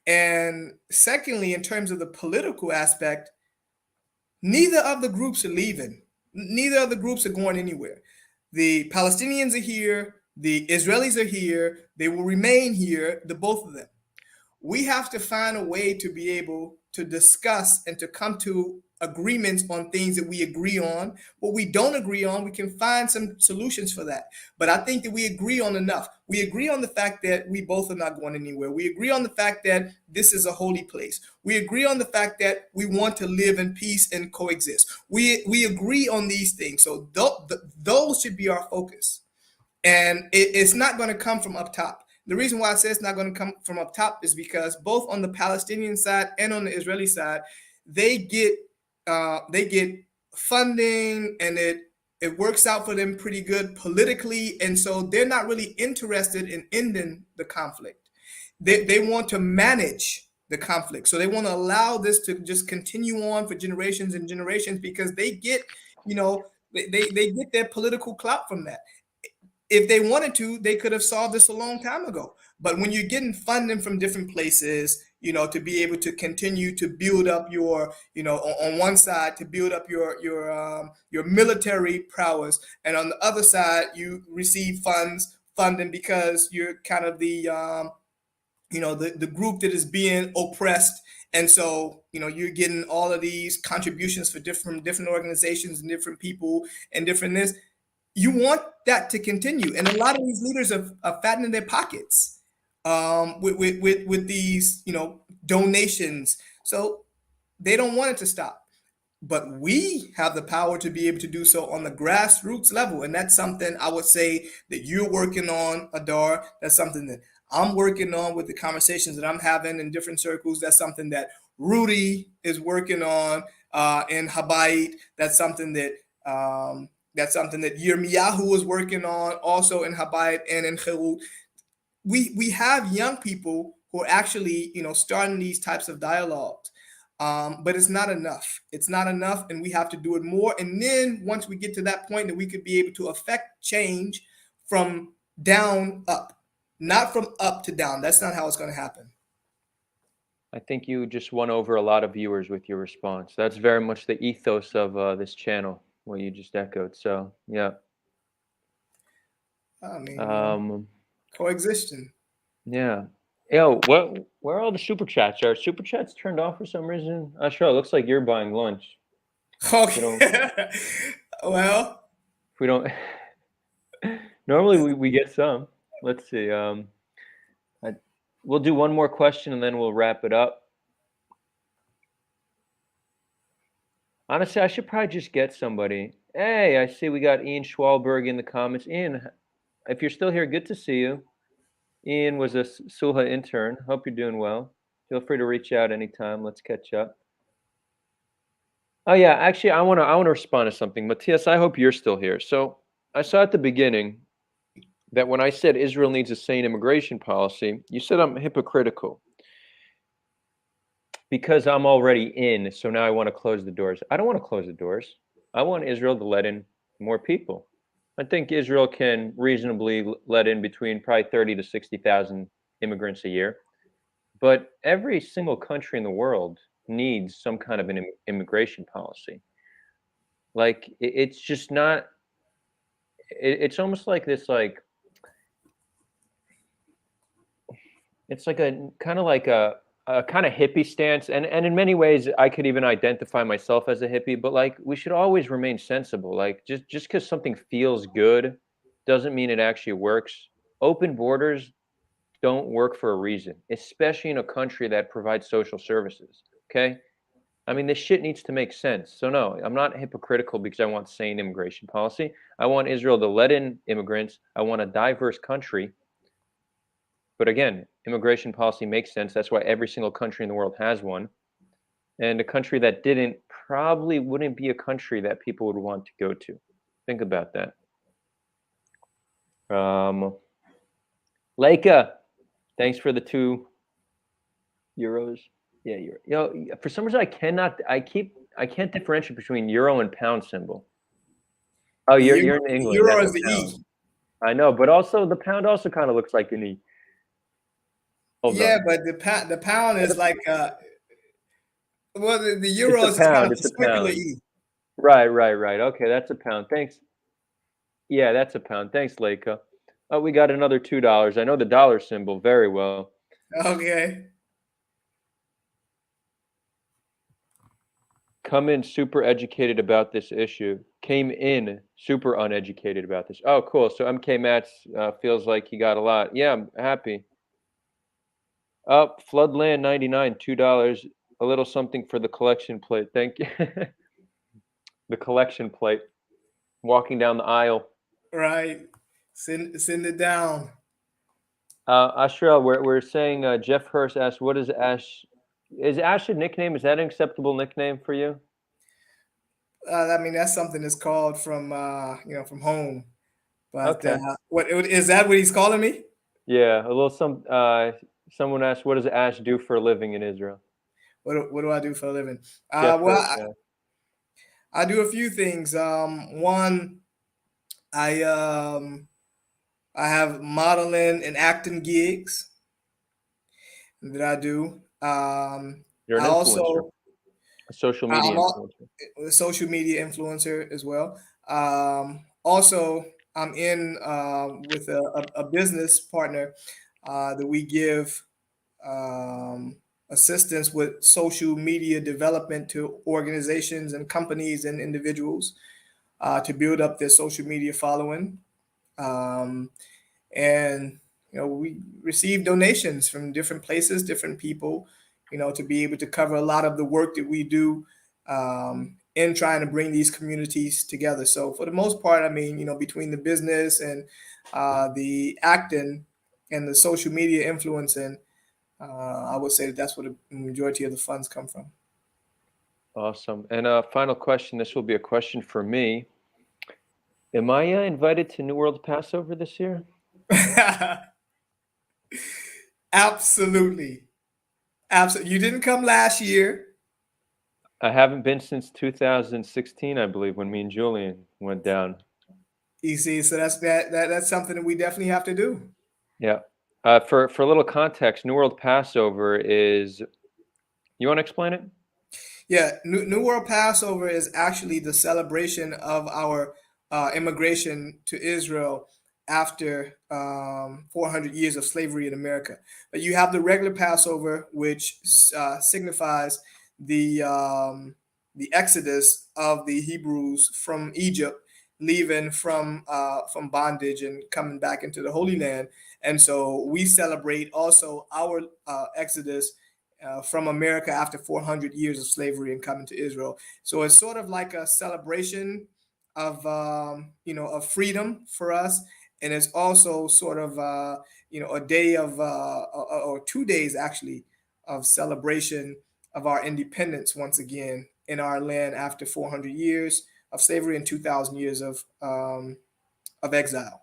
And secondly, in terms of the political aspect, neither of the groups are leaving. Neither of the groups are going anywhere. The Palestinians are here. The Israelis are here. They will remain here, the both of them. We have to find a way to be able to discuss and to come to agreements on things that we agree on. What we don't agree on, we can find some solutions for that. But I think that we agree on enough. We agree on the fact that we both are not going anywhere. We agree on the fact that this is a holy place. We agree on the fact that we want to live in peace and coexist. We agree on these things. So those should be our focus. And it's not going to come from up top. The reason why I say it's not going to come from up top is because both on the Palestinian side and on the Israeli side, they get funding, and it works out for them pretty good politically, and so they're not really interested in ending the conflict. They want to manage the conflict, so they want to allow this to just continue on for generations and generations, because they get they get their political clout from that. If they wanted to, they could have solved this a long time ago. But when you're getting funding from different places, to be able to continue to build up your, on one side to build up your military prowess, and on the other side you receive funding because you're kind of the group that is being oppressed. And so, you're getting all of these contributions for different organizations and different people and different this. You want that to continue, and a lot of these leaders are fattening their pockets with these donations, so they don't want it to stop. But we have the power to be able to do so on the grassroots level, and that's something I would say that you're working on, Adar. That's something that I'm working on with the conversations that I'm having in different circles. That's something that Rudy is working on in Habayit. That's something that Yirmiyahu is working on also in Habayit and in Cherut. We have young people who are actually starting these types of dialogues, but it's not enough. It's not enough, and we have to do it more. And then once we get to that point, that we could be able to affect change from down up, not from up to down. That's not how it's going to happen. I think you just won over a lot of viewers with your response. That's very much the ethos of this channel, what you just echoed. So, yeah. I mean, coexisting. Yeah. Yo, where are all the super chats? Are super chats turned off for some reason? Sure. It looks like you're buying lunch. Okay. Well, If we don't, normally we get some. Let's see. We'll do one more question and then we'll wrap it up. Honestly, I should probably just get somebody. Hey, I see we got Ian Schwalberg in the comments. Ian, if you're still here, good to see you. Ian was a Sulha intern. Hope you're doing well. Feel free to reach out anytime. Let's catch up. Oh yeah, actually, I wanna respond to something. Matthias, I hope you're still here. So I saw at the beginning that when I said Israel needs a sane immigration policy, you said I'm hypocritical because I'm already in. So now I want to close the doors. I don't want to close the doors. I want Israel to let in more people. I think Israel can reasonably let in between probably 30 to 60,000 immigrants a year. But every single country in the world needs some kind of an immigration policy. Like it's just not. It's almost like this. Like it's like a kind of like a kind of hippie stance, and in many ways, I could even identify myself as a hippie. But like we should always remain sensible. Like just because something feels good doesn't mean it actually works. Open borders don't work for a reason, especially in a country that provides social services. Okay. I mean, this shit needs to make sense. So no, I'm not hypocritical because I want sane immigration policy. I want Israel to let in immigrants. I want a diverse country. But again, immigration policy makes sense. That's why every single country in the world has one. And a country that didn't probably wouldn't be a country that people would want to go to. Think about that. Leica, thanks for the €2. Yeah, euro. You know, for some reason I can't differentiate between euro and pound symbol. Oh, you're in England. Euro That's is a the pound. E. I know, but also the pound also kind of looks like an E. Hold Yeah, on. but the pound is like well, the It's euro a is kind of pound. a It's a circular pound. E. Right. Okay, that's a pound. Thanks. Yeah, that's a pound. Thanks, Leica. Oh, we got another $2. I know the dollar symbol very well. Okay. Come in super educated about this issue. Came in super uneducated about this. Oh, cool. So MK Mats feels like he got a lot. Yeah, I'm happy. Up, Floodland 99, $2. A little something for the collection plate. Thank you. The collection plate. Walking down the aisle. Right. Send it down. Ashriel, we're saying Jeff Hurst asked, "What is Ash? Is Ash a nickname? Is that an acceptable nickname for you?" I mean, that's something that's called from from home. But Okay. what is that? What he's calling me? Yeah, a little some. Someone asked, "What does Ash do for a living in Israel?" What do I do for a living? Jeff Well, Hurst. Yeah. I do a few things. One, I um, I have modeling and acting gigs that I do. You're an I influencer, also a social I'm media influencer. a social media influencer as well. Also, I'm in with a business partner that we give assistance with social media development to organizations and companies and individuals to build up their social media following. Um, and we receive donations from different places, different people, to be able to cover a lot of the work that we do in trying to bring these communities together. So for the most part, I mean, between the business and the acting and the social media influencing, I would say that that's where the majority of the funds come from. Awesome. And final question. This will be a question for me. Am I invited to New World Passover this year? Absolutely. Absolutely. You didn't come last year. I haven't been since 2016, I believe, when me and Julian went down. You see, so that's something that we definitely have to do. Yeah. For a little context, New World Passover is You want to explain it? Yeah, New World Passover is actually the celebration of our immigration to Israel after 400 years of slavery in America. But you have the regular Passover, which signifies the exodus of the Hebrews from Egypt, leaving from bondage and coming back into the Holy Land. And so we celebrate also our exodus from America after 400 years of slavery and coming to Israel. So it's sort of like a celebration of of freedom for us, and it's also sort of a day of or 2 days actually of celebration of our independence once again in our land after 400 years of slavery and 2,000 years of exile.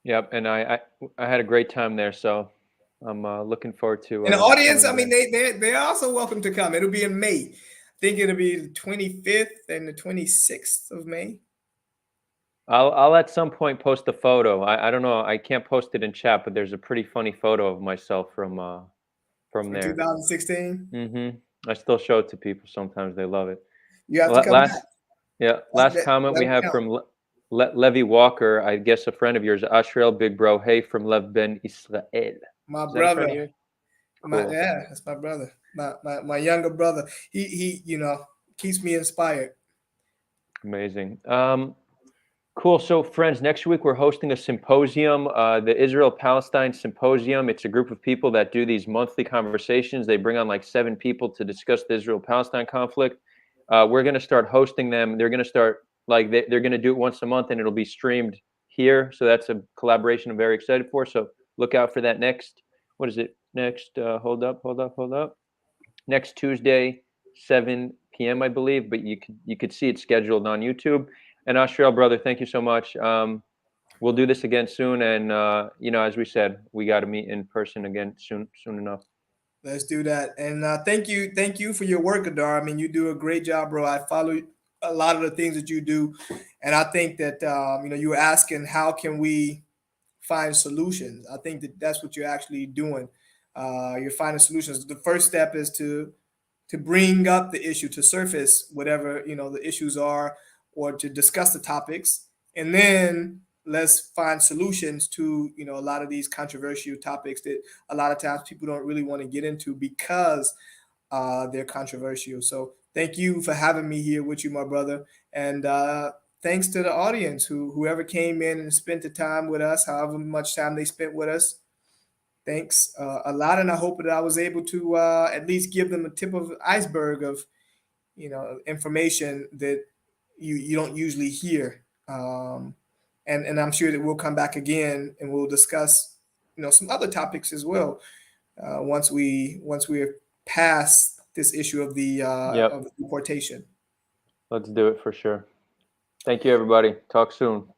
Yep, and I had a great time there, so I'm looking forward to And the audience, I coming mean, back. they're also welcome to come. It'll be in May. I think it'll be the 25th and the 26th of May. I'll at some point post a photo. I don't know. I can't post it in chat, but there's a pretty funny photo of myself from From there. 2016. I still show it to people sometimes. They love it. You have to come back. Last comment we have from Levi Walker. I guess a friend of yours, Ashriel, big bro. Hey, from Lev Ben Israel. My Is that a friend of brother. yours? Yeah, that's my brother. My younger brother. He keeps me inspired. Amazing. Cool. So, friends, next week we're hosting a symposium, the Israel-Palestine Symposium. It's a group of people that do these monthly conversations. They bring on like 7 people to discuss the Israel-Palestine conflict. We're going to start hosting them. They're going to start they're going to do it once a month, and it'll be streamed here. So that's a collaboration I'm very excited for. So look out for that next. What is it? Next, hold up. Next Tuesday, 7 p.m. I believe, but you could see it scheduled on YouTube. And Ashriel, brother, thank you so much. We'll do this again soon, and as we said, we got to meet in person again soon enough. Let's do that. And thank you for your work, Adar. I mean, you do a great job, bro. I follow a lot of the things that you do, and I think that you were asking how can we find solutions. I think that that's what you're actually doing. You're finding solutions. The first step is to bring up the issue, to surface whatever the issues are, or to discuss the topics, and then let's find solutions to a lot of these controversial topics that a lot of times people don't really want to get into because they're controversial. So thank you for having me here with you, my brother, and thanks to the audience whoever came in and spent the time with us, however much time they spent with us. Thanks a lot, and I hope that I was able to at least give them a tip of the iceberg of information that you don't usually hear. And I'm sure that we'll come back again and we'll discuss some other topics as well once we're past this issue of the deportation. Let's do it for sure. Thank you, everybody. Talk soon.